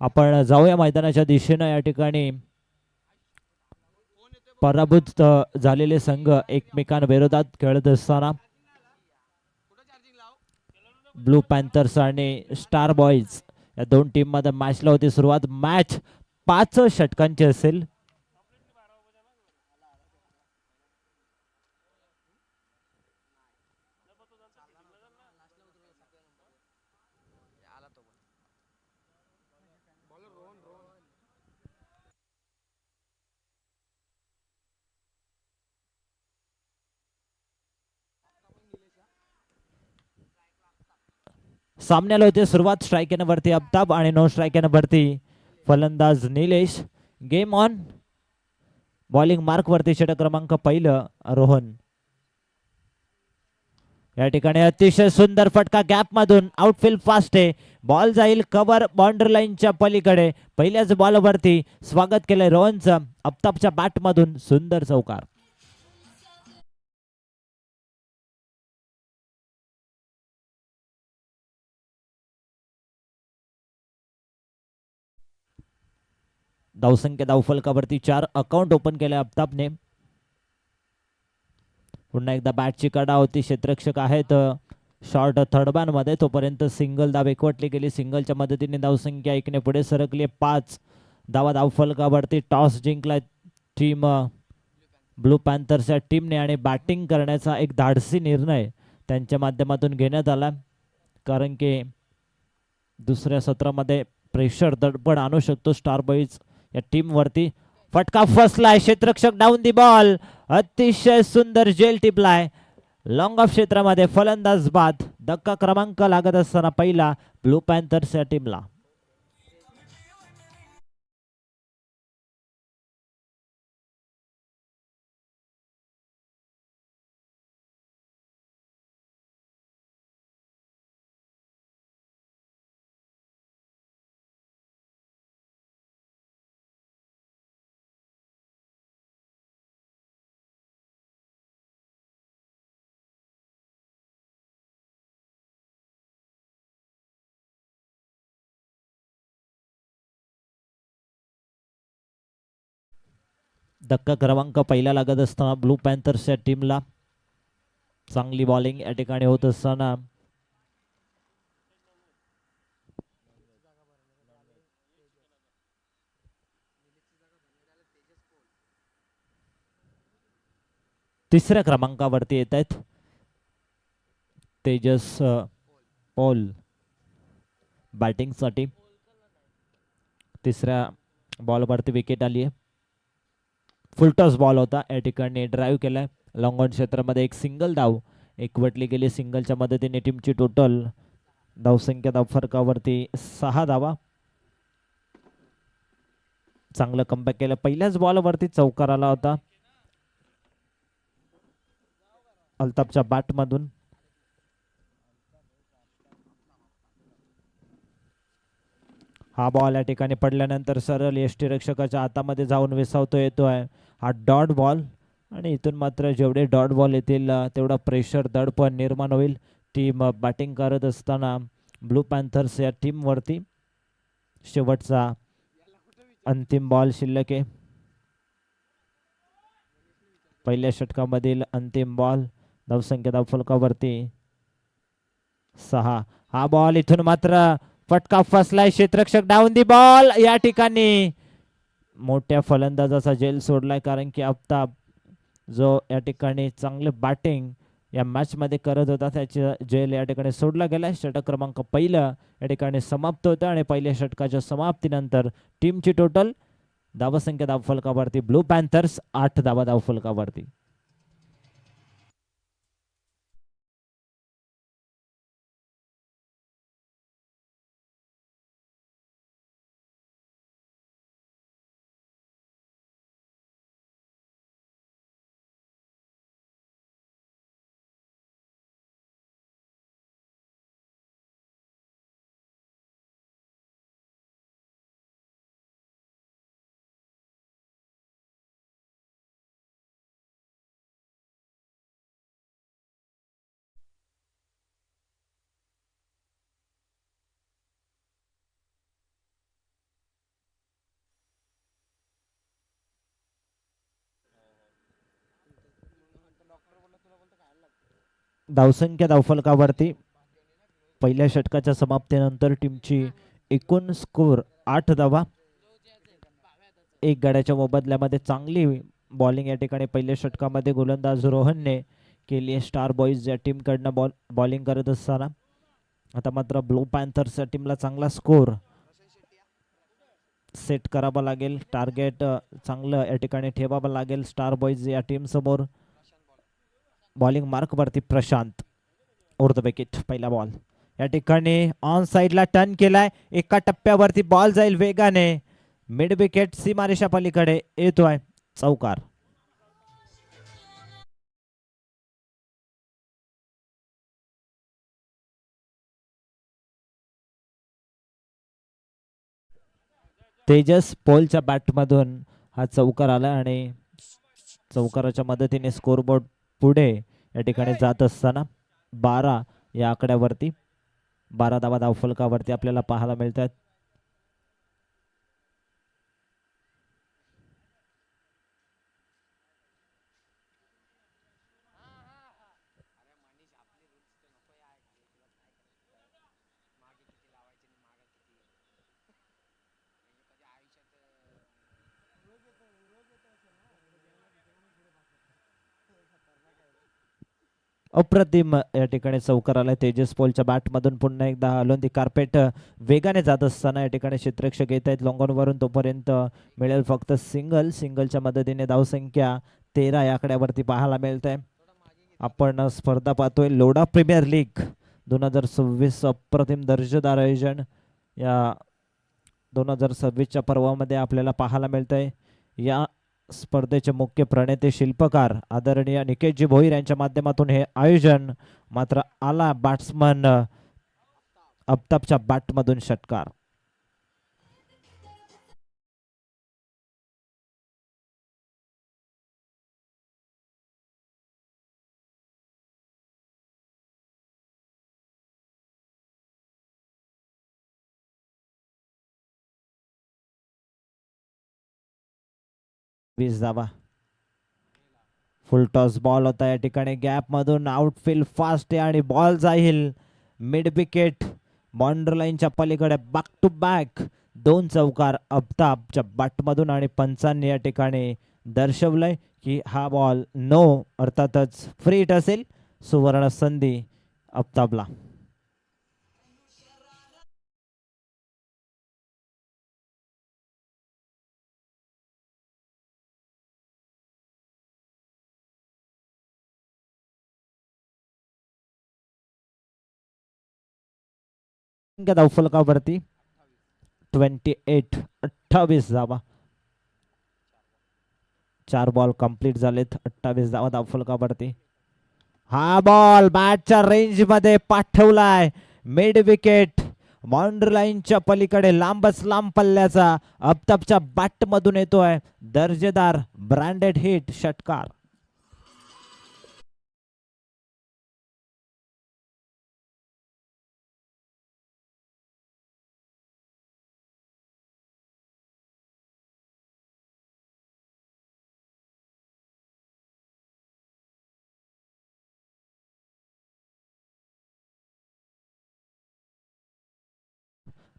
आपण जाऊया मैदानाच्या दिशेनं. या ठिकाणी पराभूत झालेले संघ एकमेकांविरोधात खेळत असताना ब्लू पॅन्थर्स आणि स्टार बॉईज या दोन टीम मध्ये मॅचला होती सुरुवात. मॅच 5 षटकांची असेल. सामन्याला होते सुरुवात. स्ट्राईक वरती अब्ताब आणि नो स्ट्राईक वरती फलंदाज Nilesh. Game on. Bowling mark वरती षटक क्रमांक पहिलं रोहन. या ठिकाणी अतिशय सुंदर फटका गॅप मधून. आउटफील्ड फास्ट आहे. बॉल जाईल कव्हर बाउंड्री लाईनच्या पलीकडे. पहिल्याच बॉल वरती स्वागत केलंय रोहनचं. अब्ताबच्या बॅट मधून सुंदर चौकार. धावसंख्या धावफलकावरती 4 अकाउंट ओपन केले अब्ताबने. पुन्हा एकदा बॅटची कडा होती. क्षेत्ररक्षक आहेत शॉर्ट थर्ड बॅन मध्ये. तोपर्यंत सिंगल धाव एकवटली गेली. सिंगलच्या मदतीने धावसंख्या 1 ने पुढे सरकली. 5 धावा धावफलकावरती. टॉस जिंकलाय टीम ब्लू पॅन्थर्स या टीमने आणि बॅटिंग करण्याचा एक धाडसी निर्णय त्यांच्या माध्यमातून घेण्यात आला. कारण की दुसऱ्या सत्रामध्ये प्रेशर दडपण आणू शकतो स्टार बॉईज या टीम वरती. फटका फसलाय. क्षेत्ररक्षक डाऊन दी बॉल. अतिशय सुंदर जेल टिपलाय लॉंग ऑफ क्षेत्रामध्ये. फलंदाज बाद. धक्का क्रमांक लागत असताना पहिला ब्लू पॅन्थर्स या टीमला. धक्का क्रमांक पहिला लागत असताना ब्लू पॅन्थर्स या टीमला. चांगली बॉलिंग या ठिकाणी होत असताना तिसऱ्या क्रमांकावरती येत आहेत तेजस पॉल बॅटिंग साठी. तिसऱ्या बॉलवरती विकेट आली आहे. फुलटॉस बॉल होता. या ठिकाणी ड्राईव्ह केलाय लॉंग ऑन क्षेत्रामध्ये. एक सिंगल धाव एकवटली गेली. सिंगलच्या मदतीने टीमची टोटल धावसंख्या धावफरकावरती 6 धावा. चांगलं कमबॅक केलं. पहिल्याच बॉलवरती चौकार आला होता अल्ताफच्या बॅट मधून. हा बॉल या ठिकाणी पडल्यानंतर सरळ यष्टीरक्षकाच्या हातामध्ये जाऊन विसावतो येतोय. हा डॉट बॉल आणि इथून मात्र जेवढे डॉट बॉल येतील तेवढा प्रेशर दडपण निर्माण होईल टीम बॅटिंग करत असताना ब्लू पॅन्थर्स या टीम वरती. शेवटचा अंतिम बॉल शिल्लक आहे. पहिल्या षटकामधील अंतिम बॉल. धावसंख्या धावफलकावरती 6. हा बॉल इथून मात्र फटका फसलाय. क्षेत्ररक्षक डाऊन दी बॉल. या ठिकाणी मोठ्या फलंदाजाचा जेल सोडलाय. कारण की आफ्ताब जो या ठिकाणी चांगले बॅटिंग या मॅच मध्ये करत होता त्याचे जेल या ठिकाणी सोडला गेलाय. षटक क्रमांक पहिलं या ठिकाणी समाप्त होतं आणि पहिल्या षटकाच्या समाप्तीनंतर टीमची टोटल धावसंख्या धावफलकावरती ब्लू पॅन्थर्स 8 धावा धावफलकावरती. धावसंख्या धावफलकावरती पहिल्या षटकाच्या समाप्तीनंतर टीमची एकूण स्कोर 8 धावा. एक गड्याच्या मोबदल्यामध्ये चांगली बॉलिंग या ठिकाणी पहिल्या षटकामध्ये गोलंदाज रोहनने केली आहे स्टार बॉईज या टीमकडनं बॉलिंग करत असताना. आता मात्र ब्लू पॅन्थर्स या टीमला चांगला स्कोर सेट करावा लागेल. टार्गेट चांगलं या ठिकाणी ठेवावं लागेल स्टार बॉईज या टीम समोर. बॉलिंग मार्क वरती प्रशांत उर्ध विकेट. पहिला बॉल या ठिकाणी ऑन साइडला टर्न केलाय. एका टप्प्यावरती बॉल जाईल वेगाने. मिड विकेट सीमारेषा पलीकडे येतोय. चौकार. तेजस पोलच्या बॅटमधून हा चौकार आला आणि चौकाराच्या मदतीने स्कोरबोर्ड पुढे या ठिकाणी जात असताना 12 या आकड्यावरती 12 धावा धावफलकावरती आपल्याला पाहायला मिळतात. अप्रतिम या ठिकाणी चौकार आलाय तेजस पोलच्या बॅटमधून. पुन्हा एकदा हलवून ती कार्पेट वेगाने जात असताना या ठिकाणी क्षेत्ररक्षक येत आहेत लॉंग ऑनवरून. तोपर्यंत मिळेल फक्त सिंगल. सिंगलच्या मदतीने धावसंख्या 13 या आकड्यावरती पाहायला मिळत आहे. आपण स्पर्धा पाहतोय लोढा प्रीमियर लीग 2026 अप्रतिम दर्जेदार आयोजन या 2026च्या पर्वामध्ये आपल्याला पाहायला मिळत आहे. या स्पर्धेचे मुख्य प्रणेते शिल्पकार आदरणीय निकेशजी भोईर यांच्या माध्यमातून हे आयोजन मात्र आला बॅट्समन अफ्ताबच्या बॅटमधून षटकार. धावा. फुल टॉस बॉल होता या ठिकाणी गॅप मधून. आउटफील्ड फास्ट आहे आणि बॉल जाईल मिड विकेट बाउंड्री लाईनच्या पलीकडे. बॅक टू बॅक 2 चौकार अफ्ताबच्या बॅटमधून आणि पंचांनी या ठिकाणी दर्शवलंय की हा बॉल नो अर्थातच फ्री हिट असेल. सुवर्ण संधी अफ्ताबला. धावफलकावरती 28 धावा. 4 बॉल कंप्लीट झालेत. 28 धावा धावफलकावरती. हा बॉल बॅटच्या रेंज मध्ये पाठवलाय मिड विकेट बाउंड्री लाईनच्या पलीकडे. लांबच लांब पल्ल्याचा अफ्ताबच्या बॅट मधून येतोय दर्जेदार ब्रँडेड हिट षटकार.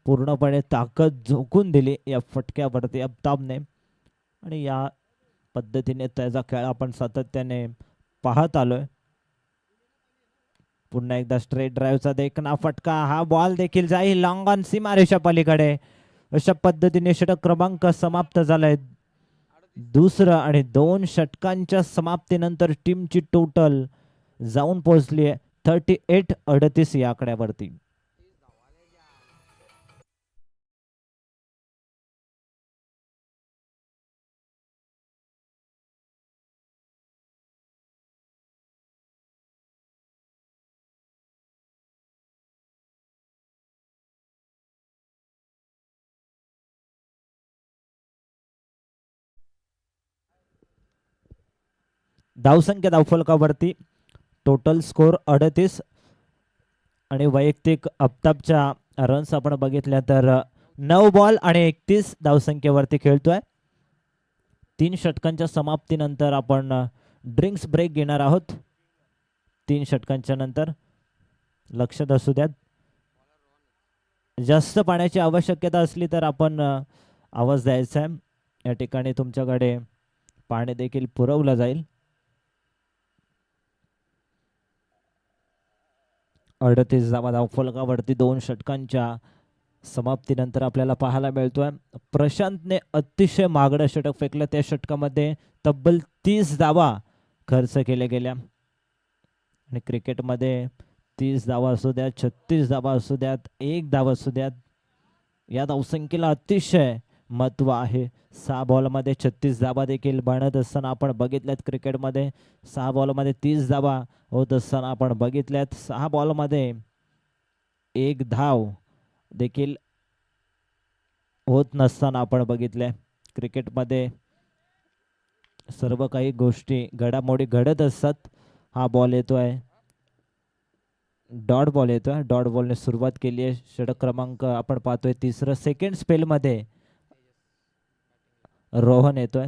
पूर्णपणे ताकद झोकून दिली या फटक्यावरती अफ्ताबने आणि या पद्धतीने त्याचा खेळ आपण सातत्याने पाहत आलोय. पुन्हा एकदा स्ट्रेट ड्राईव्हचा देखना फटका. हा बॉल देखील जाईल लॉंग ऑन सीमारेषा पलीकडे. अशा पद्धतीने षटक क्रमांक समाप्त झालाय. दुसरं आणि 2 षटकांच्या समाप्तीनंतर टीमची टोटल जाऊन पोहोचली आहे 38 या आकड्यावरती. धावसंख्या धावफलकावरती टोटल स्कोर 38 आणि वैयक्तिक अफ्ताबच्या रन्स आपण बघितल्या तर 9 बॉल आणि 31 धावसंख्येवरती खेळतोय. 3 षटकांच्या समाप्तीनंतर आपण ड्रिंक्स ब्रेक घेणार आहोत. 3 षटकांच्या नंतर लक्षात असू द्यात. जास्त पाण्याची आवश्यकता असली तर आपण आवाज द्यायचा आहे. या ठिकाणी तुमच्याकडे पाणी देखील पुरवलं जाईल. 38 धावा धावफलकावरती 2 षटकांच्या समाप्तीनंतर आपल्याला पाहायला मिळतोय प्रशांतने अतिशय मागडं षटक फेकलं. त्या षटकामध्ये तब्बल 30 धावा खर्च केल्या गेल्या. आणि क्रिकेटमध्ये 30 धावा असू द्यात, 36 धावा असू द्यात, 1 धाव असू द्यात, या धावसंख्येला अतिशय महत्व आहे. 6 बॉलमध्ये 36 धावा देखील बनत असताना आपण बघितल्यात. क्रिकेटमध्ये 6 बॉलमध्ये 30 धावा होत असताना आपण बघितल्यात. 6 बॉलमध्ये 1 धाव देखील होत नसताना आपण बघितले. क्रिकेटमध्ये सर्व काही गोष्टी घडामोडी घडत असतात. हा बॉल येतोय, डॉट बॉल येतोय. डॉट बॉलने सुरुवात केली आहे. षटक क्रमांक आपण पाहतोय तिसरं. सेकंड स्पेलमध्ये रोहन येतोय.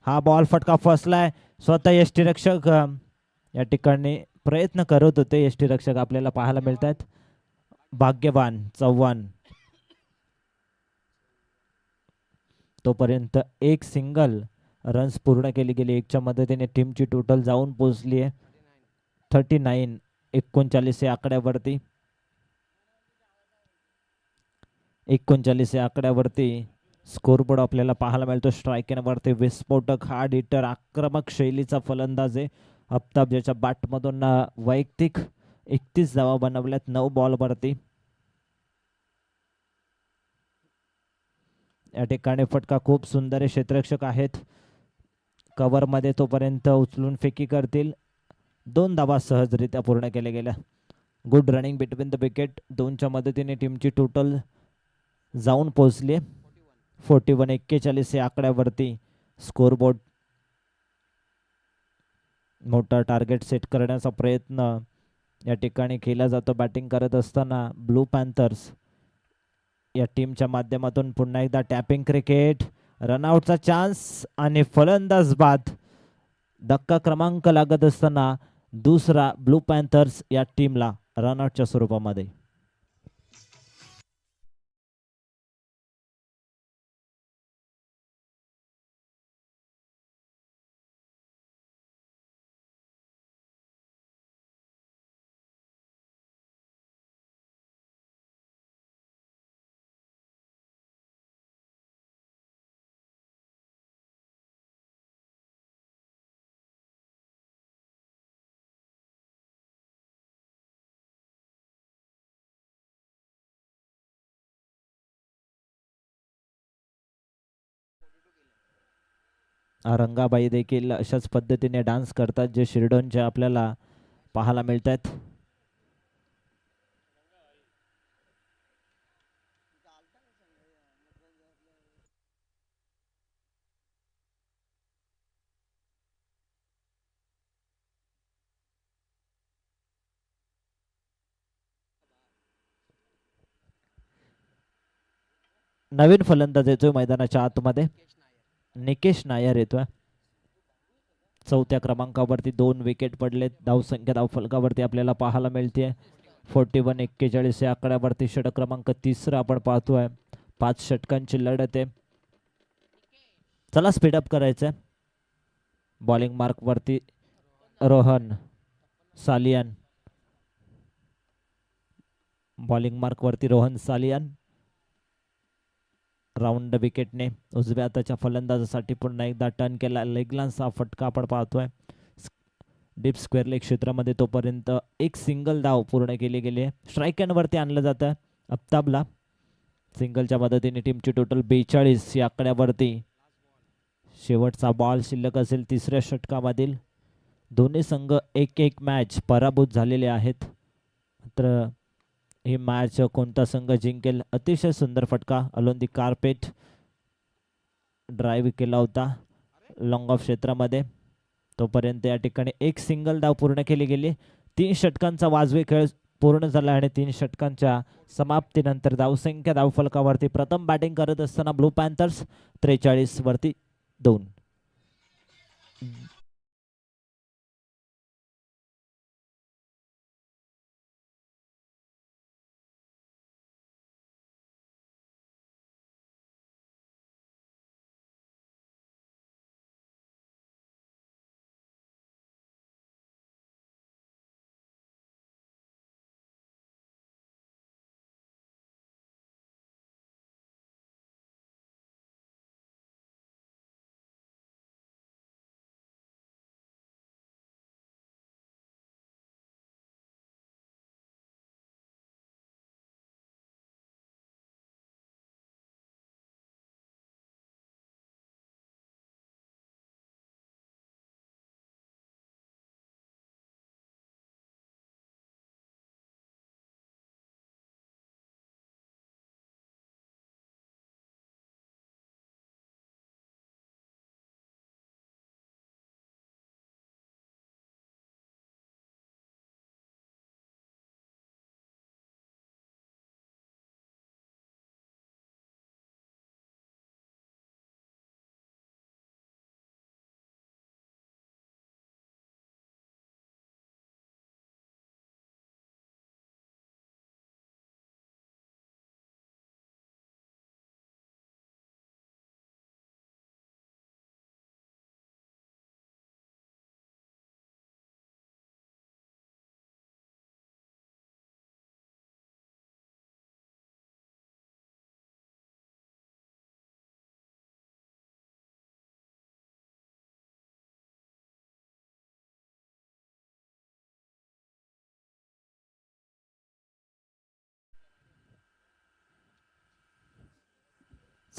हा बॉल फटका फसलाय. स्वतः यष्टीरक्षक या ठिकाणी प्रयत्न करत होते. यष्टीरक्षक आपल्याला पाहायला मिळतात. भाग्यवान चव्हाण. तोपर्यंत 1 सिंगल रन्स पूर्ण केली गेली. 1च्या मदतीने टीमची टोटल जाऊन पोहोचली आहे 39 या आकड्यावरती. 39 या आकड्यावरती स्कोरबोर्ड आपल्याला पाहायला मिळतो. स्ट्रायकरवरती विस्फोटक हार्ड हिटर आक्रमक शैलीचा फलंदाज आहे आफताब, ज्याच्या बॅटमधून वैयक्तिक 31 धावा बनवल्यात 9 बॉलवरती. या ठिकाणी फटका खूप सुंदर आहे. क्षेत्ररक्षक आहेत कव्हरमध्ये. तोपर्यंत उचलून फेकी करतील. 2 धावा सहजरित्या पूर्ण केल्या गेल्या. Good running between the wicket. 2च्या मदतीने टीमची टोटल जाऊन पोहोचली 41 या आकड्यावरती. स्कोरबोर्ड मोठा टार्गेट सेट करण्याचा प्रयत्न या ठिकाणी केला जातो. बॅटिंग करत असताना ब्लू पॅन्थर्स या टीमच्या माध्यमातून पुन्हा एकदा टॅपिंग क्रिकेट. रनआउटचा चान्स आणि फलंदाज बाद. धक्का क्रमांक लागत असताना दुसरा ब्लू पॅन्थर्स या टीमला रनआउटच्या स्वरूपामध्ये. रंगाबाई देखील अशाच पद्धतीने डान्स करतात जे शिरडोनचे आपल्याला पाहायला मिळत आहेत. नवीन फलंदाज येतोय मैदानाच्या आतमध्ये. निकेश नायर येतोय. 4थ्या क्रमांकावरती 2 विकेट पडलेत. धावसंख्या धावफलकावरती आपल्याला पाहायला मिळते 41 या आकड्यावरती. षटक क्रमांक 3 आपण पाहतोय. 5 षटकांची लढत आहे. चला स्पीडअप करायचंय. बॉलिंग मार्क वरती रोहन सालियन. बॉलिंग मार्क वरती रोहन सालियन. राऊंड विकेटने उजव्या हाताच्या फलंदाजासाठी पुन्हा एकदा टर्न केला. लेगलांचा फटका आपण पाहतोय डीप स्क्वेअर लेग क्षेत्रामध्ये. तोपर्यंत 1 सिंगल धाव पूर्ण केली गेली आहे. स्ट्राईकवरती आणलं जातं आफताबला. सिंगलच्या मदतीने टीमची टोटल 42 या आकड्यावरती. शेवटचा बॉल शिल्लक असेल 3ऱ्या षटकामधील. दोन्ही संघ 1-1 मॅच पराभूत झालेले आहेत. मात्र ही मॅच कोणता संघ जिंकेल. अतिशय सुंदर फटका अलोन दी कार्पेट ड्राईव्ह केला होता लॉंग ऑफ क्षेत्रामध्ये. तोपर्यंत या ठिकाणी 1 सिंगल धाव पूर्ण केली गेली. 3 षटकांचा वाजवी खेळ पूर्ण झाला आणि 3 षटकांच्या समाप्तीनंतर धावसंख्या धावफलकावरती प्रथम बॅटिंग करत असताना ब्लू पॅन्थर्स 43 वरती 2.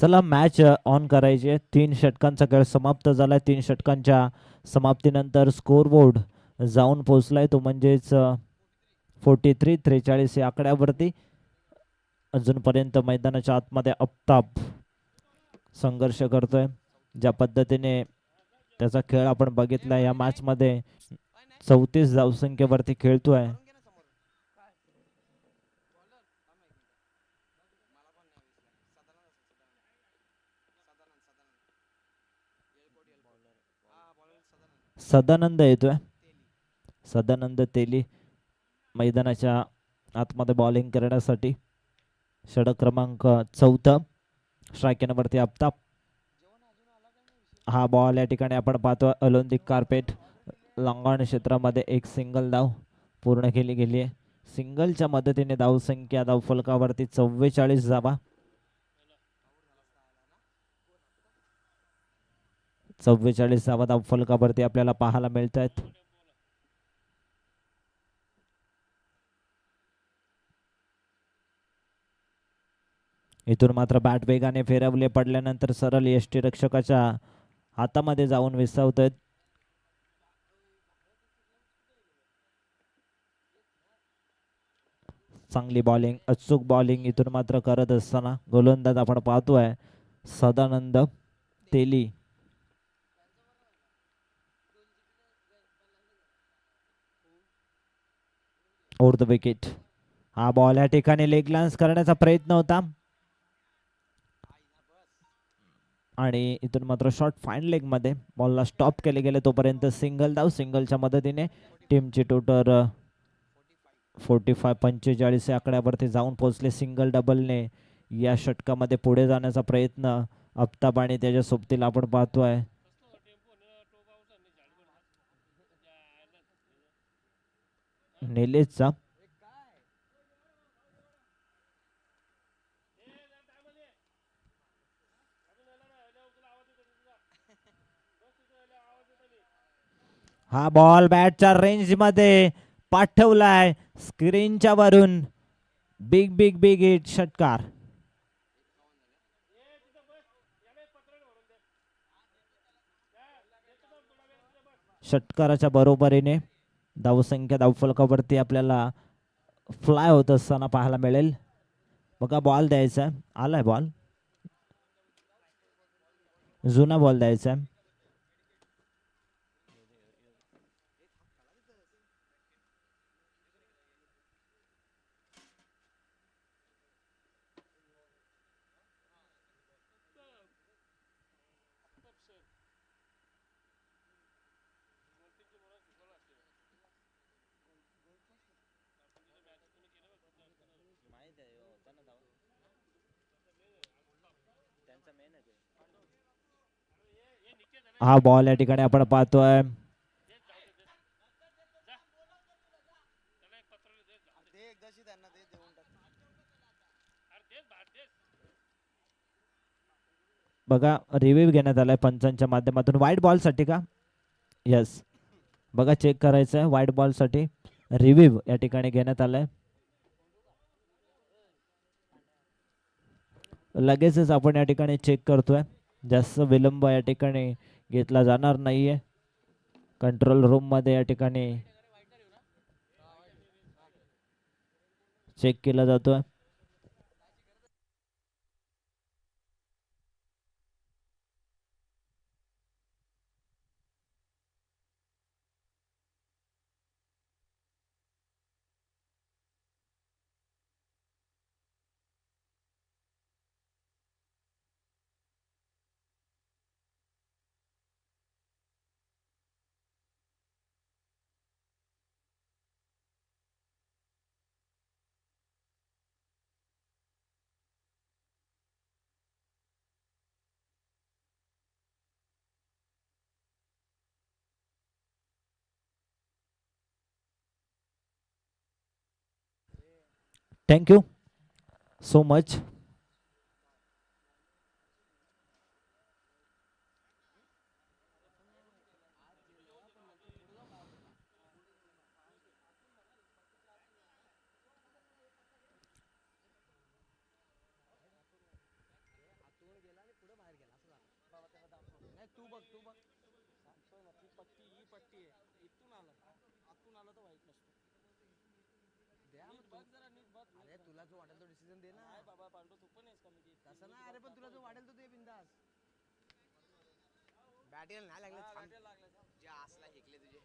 चला मॅच ऑन करायची. 3 षटकांचा खेळ समाप्त झालाय. 3 षटकांच्या समाप्तीनंतर स्कोर बोर्ड जाऊन पोहोचलाय तो म्हणजेच 43-43 या आकड्यावरती. अजूनपर्यंत मैदानाच्या आतमध्ये आफताब संघर्ष करतोय. ज्या पद्धतीने त्याचा खेळ आपण बघितला या मॅच मध्ये 34 धावसंख्येवरती खेळतोय. सदानंद येतोय. सदानंद तेली मैदानाच्या आतमध्ये बॉलिंग करण्यासाठी. षटक क्रमांक 14. स्ट्रायकरवरती आफताब. हा बॉल या ठिकाणी आपण पाहतो ऑलिम्पिक कार्पेट लॉंगॉन क्षेत्रामध्ये एक सिंगल धाव पूर्ण केली गेली आहे. सिंगलच्या मदतीने धावसंख्या धावफलकावरती 44 धावा. 44 धावा धावफलकावरती आपल्याला पाहायला मिळत आहेत. इथून मात्र बॅट वेगाने फिरवले पडल्यानंतर सरळ यष्टीरक्षकाच्या हातामध्ये जाऊन विसावत आहेत. चांगली बॉलिंग, अचूक बॉलिंग इथून मात्र करत असताना गोलंदाज आपण पाहतोय Sadanand Teli. Over the wicket. हा बॉल या ठिकाणी लेग लॉन्स करण्याचा प्रयत्न होता आणि इथून मात्र शॉर्ट फाईन लेग मध्ये बॉलला स्टॉप केले गेले. तोपर्यंत सिंगल धाव. सिंगलच्या मदतीने टीमची टोटल 45 या आकड्यावरती जाऊन पोहोचले. सिंगल डबलने या षटकामध्ये पुढे जाण्याचा प्रयत्न आफताब आणि त्याच्या सोबतीला आपण पाहतोय. निलेशचा हा बॉल बॅटच्या रेंज मध्ये पाठवलाय स्क्रीनच्या वरून. बिग बिग बिग हिट षटकार. षटकाराच्या बरोबरीने धावसंख्या धावफलकावरती आपल्याला फ्लाय होत असताना पाहायला मिळेल. बघा बॉल द्यायचा. आलाय बॉल. जुना बॉल द्यायचा. हा बॉल या ठिकाणी आपण पाहतोय बघा रिव्ह्यू घेण्यात आलाय पंचांच्या माध्यमातून. व्हाईट बॉल साठी का? यस. बघा चेक करायचं आहे व्हाईट बॉल साठी. रिव्ह्यू या ठिकाणी घेण्यात आलाय. लगेचच आपण या ठिकाणी चेक करतोय. जास्त विलंब या ठिकाणी घेतला जाणार नाहीये. कंट्रोल रूम मध्ये या ठिकाणी चेक केला जातोय. Thank you so much. तू बघ सांगतोय ना ती पट्टी ही पट्टी आहे इथून आलं तर वाईट नसतो नीट बघ जरा नीट बघ अरे तुला जो वाटेल तो डिसिजन दे ना नाही बाबा पांडू तू पण आहेस कमी तसं नाही अरे पण तुला जो वाटेल तो दे बिंदास बॅटिंग नाही लागलं जे आसला हेकले तुझे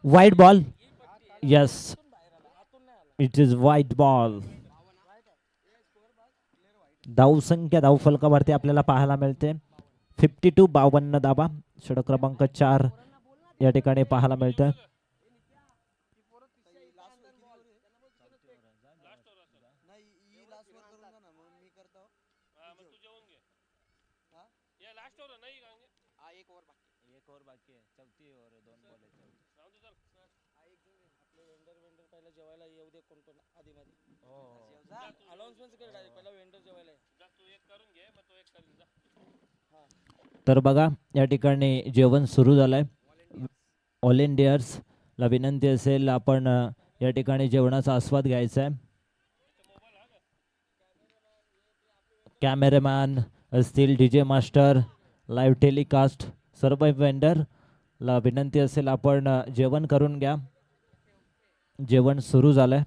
वाईट बॉल. यस, इट इज वाईट बॉल. धावसंख्या धावफलकावरती आपल्याला पाहायला मिळते 52, 52 धाबा. षटक क्रमांक 4 या ठिकाणी पाहायला मिळतं. एक ओव्हर बाकी आहे चौथी ओव्हर 2 बॉल वेंडर पहिला जेवायला येऊ दे कोण पण आधी मध्ये अनाउन्समेंट कर डायरेक्ट पहिला वेंडर जेवायला जा तू एक करून घे मग तो एक करून जा. तर बघा या ठिकाणी जेवण सुरू झालंय. ऑल इंडियर्स ला विनंती असेल आपण या ठिकाणी जेवणाचा आस्वाद घ्यायचा आहे. कॅमेरामॅन असतील, डीजे मास्टर, लाईव्ह टेलिकास्ट, सर्व वेंडर ला विनंती असेल आपण जेवण करून घ्या. जेवण सुरू झालंय.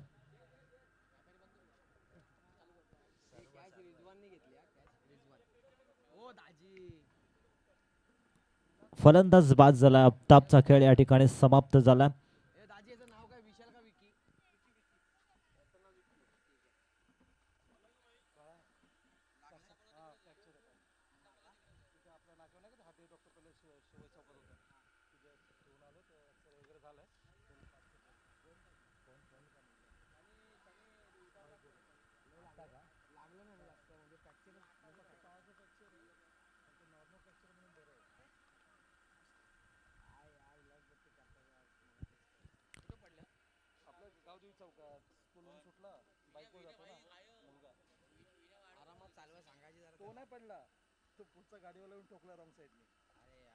फलंदाज बाद झाला. आफताबचा खेळ या ठिकाणी समाप्त झाला. तो नाही पडला तो पुढचा गाडीवाला येऊन ठोकला रॉंग साईडने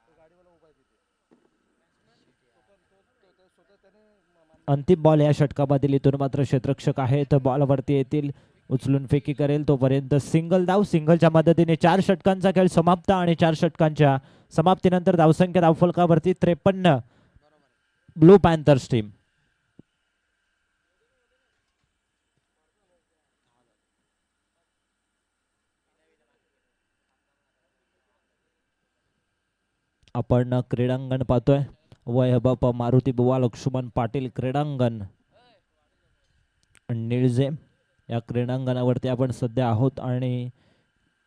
तो गाडीवाला उभा आहे तिथे अंतिम बॉल या षटकामधील इथून मात्र क्षेत्ररक्षक आहे तर बॉलवरती येतील, उचलून फेकी करेल तोपर्यंत सिंगल धाव. सिंगलच्या मदतीने 4 षटकांचा खेळ समाप्त आणि 4 षटकांच्या समाप्तीनंतर धावसंख्या धावफलकावरती 53 ब्लू पॅन्थर्स टीम. आपण क्रीडांगण पाहतोय. वैभव मारुती बुवा लक्ष्मण पाटील क्रीडांगण निळजे या क्रीडांगणावरती आपण सध्या आहोत आणि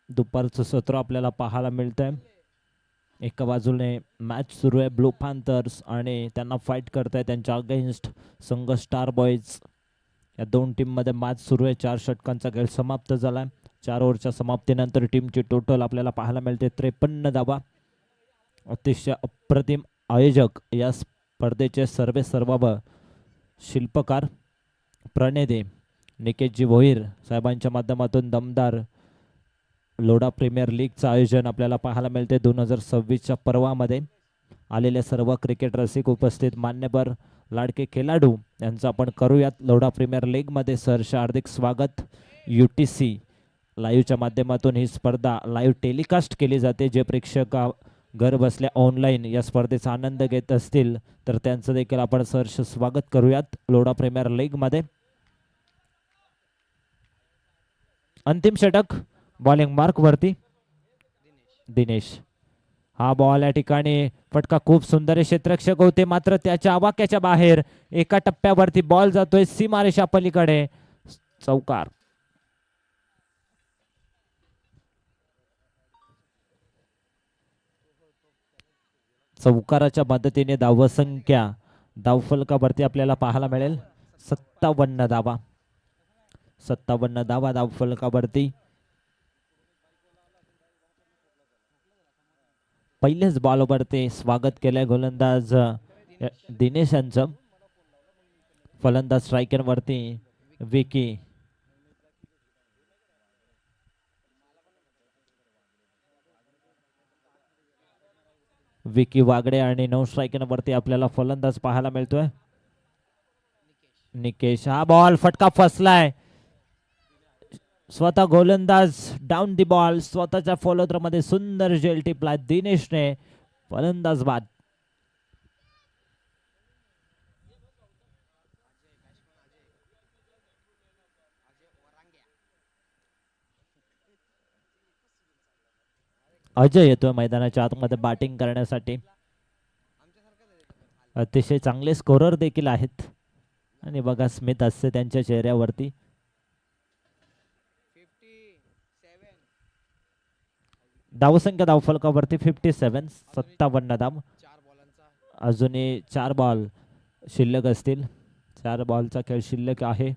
दुपारचं सत्र आपल्याला पाहायला मिळतंय. एका बाजूने मॅच सुरू आहे ब्लू पॅन्थर्स आणि त्यांना फाईट करताय त्यांच्या अगेन्स्ट संघ स्टार बॉयज. या दोन टीममध्ये मॅच सुरू आहे. 4 षटकांचा खेळ समाप्त झालाय. 4 ओव्हरच्या समाप्तीनंतर टीमची टोटल आपल्याला पाहायला मिळते 53 धावा. अतिशय अप्रतिम आयोजक या स्पर्धेचे सर्व शिल्पकार प्रणेदे निकेशजी भोईर साहेबांच्या माध्यमातून दमदार लोढा प्रीमियर लीगचं आयोजन आपल्याला पाहायला मिळते. 2026च्या पर्वामध्ये आलेले सर्व क्रिकेट रसिक उपस्थित मान्यवर लाडके खेळाडू यांचं आपण करूयात लोढा प्रीमियर लीगमध्ये सहर्ष हार्दिक स्वागत. UTC लाईव्हच्या माध्यमातून ही स्पर्धा लाईव्ह टेलिकास्ट केली जाते. जे प्रेक्षक घर बसल्या ऑनलाईन या स्पर्धेचा आनंद घेत असतील तर त्यांचं देखील आपण सहर्ष स्वागत करूयात लोढा प्रीमियर लीगमध्ये. अंतिम षटक बॉलिंग मार्क वरती दिनेश. हा बॉल या ठिकाणी फटका खूप सुंदर क्षेत्ररक्षक होते मात्र त्याच्या आवाक्याच्या बाहेर एका टप्प्यावरती बॉल जातोय सीमारेषा पलीकडे. चौकार. चौकाराच्या मदतीने धावसंख्या धावफलकावरती आपल्याला पाहायला मिळेल 57 धावा. 57 धावा धावफलकावरती. पहिलेच बॉलवरती स्वागत केलंय गोलंदाज दिनेश यांचं. फलंदाज स्ट्रायकर वरती विकी. विकी वागडे आणि 9 स्ट्रायकर वरती आपल्याला फलंदाज पाहायला मिळतोय. निकेश, हा बॉल फटका फसलाय. स्वतः गोलंदाज डाऊन दी बॉल, स्वतःच्या फॉलोथ्रो मध्ये सुंदर जेल टिपला दिनेशने. फलंदाज बाद. अजय येतोय मैदानाच्या आतमध्ये बॅटिंग करण्यासाठी. अतिशय चांगले स्कोरर देखील आहेत आणि बघा स्मित असते त्यांच्या चेहऱ्यावरती. धावसंख्या धावफलकावरती 57, 57 धाव. अजूनही 4 बॉल शिल्लक असतील. 4 बॉलचा खेळ शिल्लक आहे.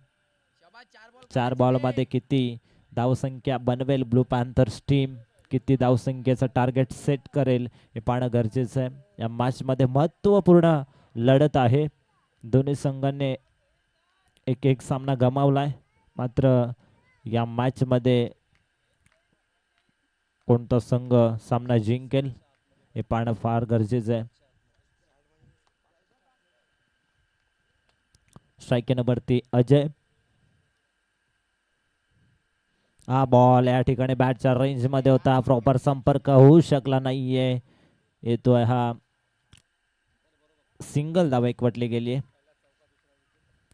4 बॉल मध्ये किती धावसंख्या बनवेल ब्लू पॅन्थर्स टीम, किती धावसंख्येचं टार्गेट सेट करेल हे पाहणं गरजेचं आहे. या मॅच मध्ये महत्वपूर्ण लढत आहे. दोन्ही संघांनी एक एक सामना गमावलाय. मात्र या मॅच मध्ये कोणता संघ सामना जिंकेल हे पाहणं फार गरजेचं आहे. स्ट्राईक नंबरती अजय. हा बॉल या ठिकाणी बॅटच्या रेंज मध्ये होता, प्रॉपर संपर्क होऊ शकला नाहीये. येतोय हा सिंगल धाव एकवटली गेली.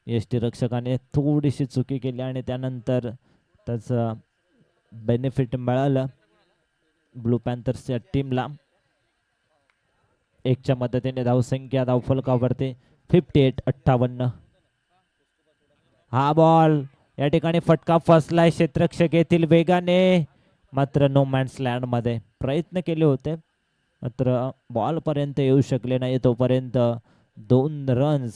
यष्टीरक्षकाने थोडीशी चुकी केली आणि त्यानंतर त्याचं बेनिफिट मिळालं ब्लू पॅन्थर्सच्या टीमला. 1च्या मदतीने धावसंख्या धावफलकावरती 58. हा बॉल या ठिकाणी फटका फसलाय. क्षेत्ररक्षक येथील वेगाने, मात्र नो मॅन्स लँड मध्ये प्रयत्न केले होते मात्र बॉल पर्यंत येऊ शकले नाही. तोपर्यंत 2 रन्स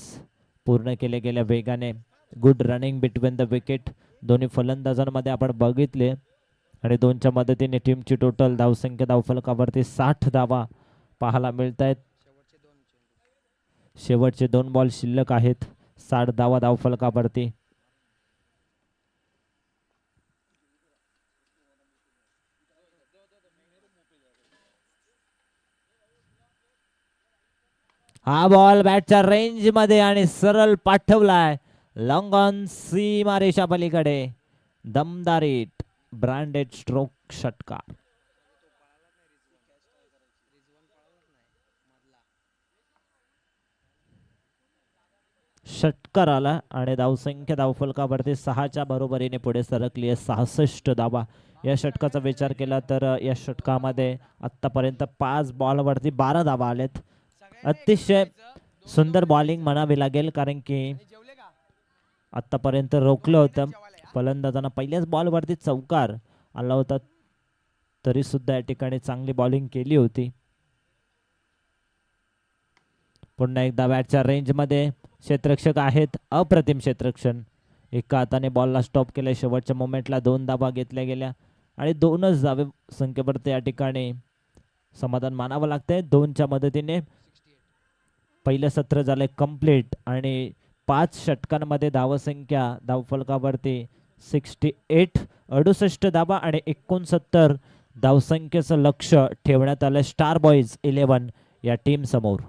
पूर्ण केले गेल्या वेगाने. Good running between the wicket दोन्ही फलंदाजांमध्ये आपण बघितले आणि 2च्या मदतीने टीमची टोटल धावसंख्या धावफलकावरती 60 धावा पाहायला मिळत आहेत. शेवटचे 2 बॉल शिल्लक आहेत. 60 धावा धावफलकावरती. हा बॉल बॅटच्या रेंज मध्ये आणि सरळ पाठवलाय लॉंग ऑन सीमा रेषा पलीकडे. दमदारीत ब्रँडेड स्ट्रोक षटकार. षटकार आला आणि धावसंख्या धावफलकावरती 6च्या बरोबरीने पुढे सरकली आहे. 66 धावा. या षटकाचा विचार केला तर या षटकामध्ये आतापर्यंत 5 बॉलवरती 12 धावा आलेत. अतिशय सुंदर बॉलिंग म्हणावी लागेल कारण की आतापर्यंत रोखलं होतं. फलंदाजांना पहिल्याच बॉलवरती चौकार आला होता तरी सुद्धा या ठिकाणी चांगली बॉलिंग केली होती. पुन्हा एकदा बॅटच्या रेंज मध्ये क्षेत्ररक्षक आहेत. अप्रतिम क्षेत्ररक्षण. एका हाताने बॉलला स्टॉप केल्या. शेवटच्या मोमेंटला 2 धावा घेतल्या गेल्या आणि 2च धावे संख्येवरती या ठिकाणी समाधान मानावं लागतंय. 2च्या मदतीने पहिलं सत्र झालंय कंप्लीट आणि 5 षटकांमध्ये धावसंख्या धावफलकावरती 68 धावा आणि 69 धावसंख्येचं लक्ष ठेवण्यात आलं स्टार बॉईज 11 या टीम समोर.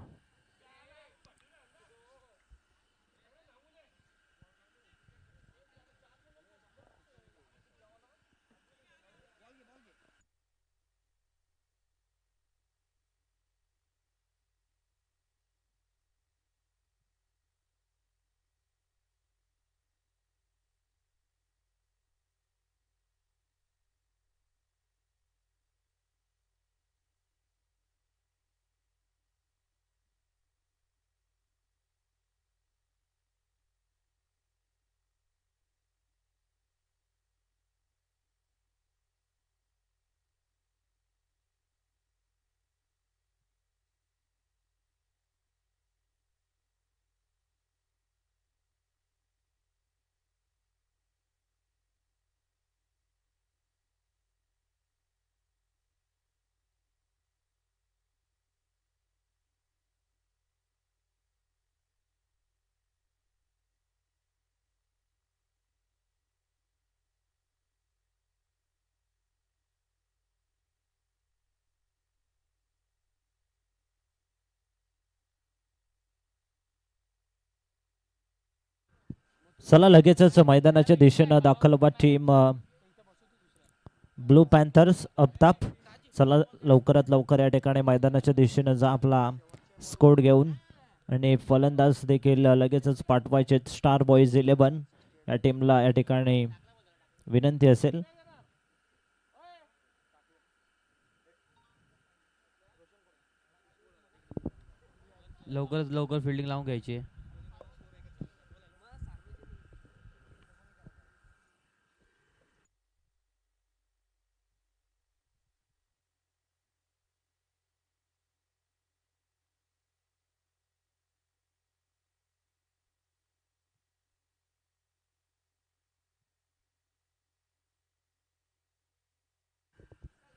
चला लगेचच मैदानाच्या दिशेनं दाखल बा टीम ब्लू पॅन्थर्स अपताप. चला लवकरात लवकर या ठिकाणी मैदानाच्या दिशेनं जा आपला स्कोर घेऊन. आणि फलंदाज देखील लगेचच पाठवायचे. स्टार बॉईज 11 या टीमला या ठिकाणी विनंती असेल. लवकरात लवकर फिल्डिंग लावून घ्यायची.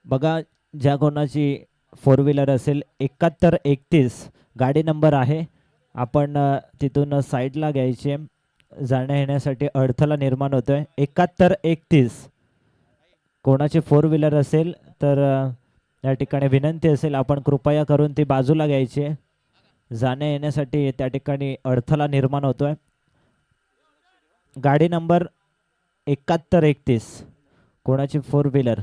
बघा ज्या कोणाची फोर व्हीलर असेल 7131 गाडी नंबर आहे. आपण तिथून साईडला घ्यायचे. जाण्या येण्यासाठी अडथळा निर्माण होतोय. 7131 कोणाची फोर व्हीलर असेल तर या ठिकाणी विनंती असेल आपण कृपया करून ती बाजूला घ्यायची. जाण्या येण्यासाठी त्या ठिकाणी अडथळा निर्माण होतोय. गाडी नंबर 7131 कोणाची फोर व्हीलर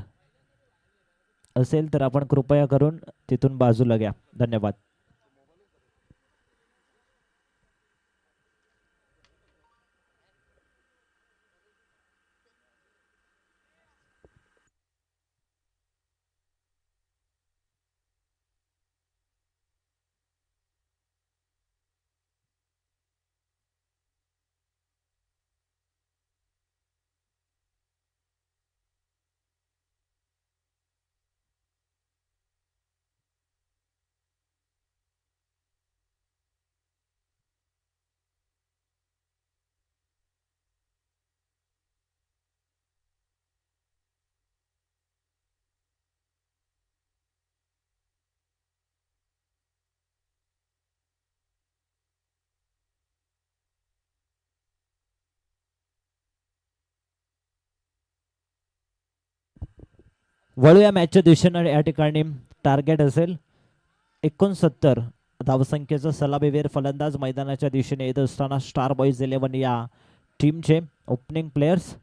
असेल तर आपण कृपया करून तिथून बाजूला घ्या. धन्यवाद. वळूया मॅचच्या दिशेनं. या ठिकाणी टार्गेट असेल 69 धावसंख्येचा सलामीवीर फलंदाज मैदानाच्या दिशेने येत असताना स्टार बॉईज 11 या टीमचे ओपनिंग प्लेयर्स.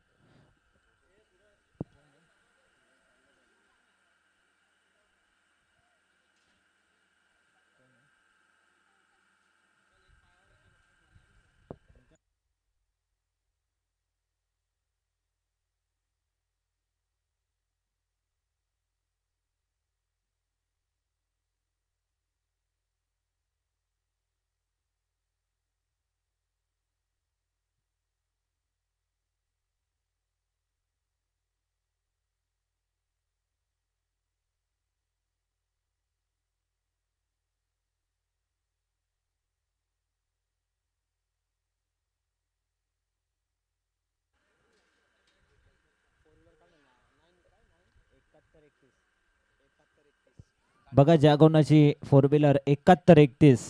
बघा ज्या कोणाची फोर व्हीलर 7131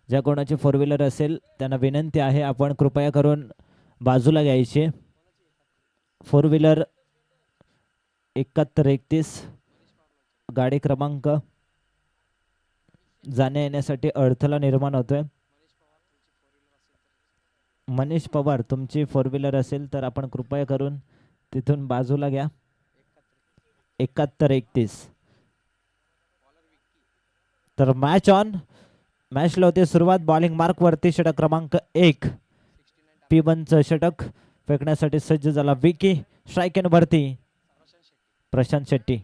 ज्या कोणाची फोर व्हीलर असेल त्यांना विनंती आहे आपण कृपया करून बाजूला घ्यायचे. फोर व्हीलर 7131 गाडी क्रमांक जाण्या येण्यासाठी अडथळा निर्माण होतोय. मनीष पवार तुमची फोर व्हीलर असेल तर आपण कृपया करून तिथून बाजूला घ्या. 7131 तर मॅच ऑन. मॅचला होते सुरुवात. बॉलिंग मार्क वरती षटक क्रमांक 1 P1चं षटक फेकण्यासाठी सज्ज झाला विकी. स्ट्राईक इन वरती प्रशांत शेट्टी.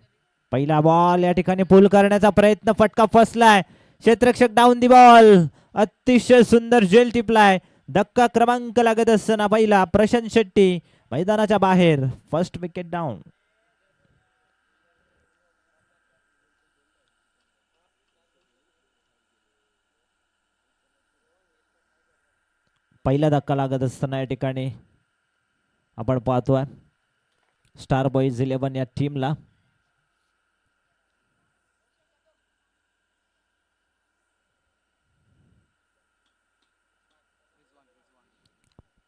पहिला बॉल या ठिकाणी पुल करण्याचा प्रयत्न. फटका फसलाय. क्षेत्ररक्षक डाऊन दी बॉल. अतिशय सुंदर जेल टिपलाय. धक्का क्रमांक लागत असताना पहिला प्रशांत शेट्टी मैदानाच्या बाहेर. First wicket down. पहिला धक्का लागत असताना या ठिकाणी आपण पाहतोय स्टार बॉईज 11 या टीमला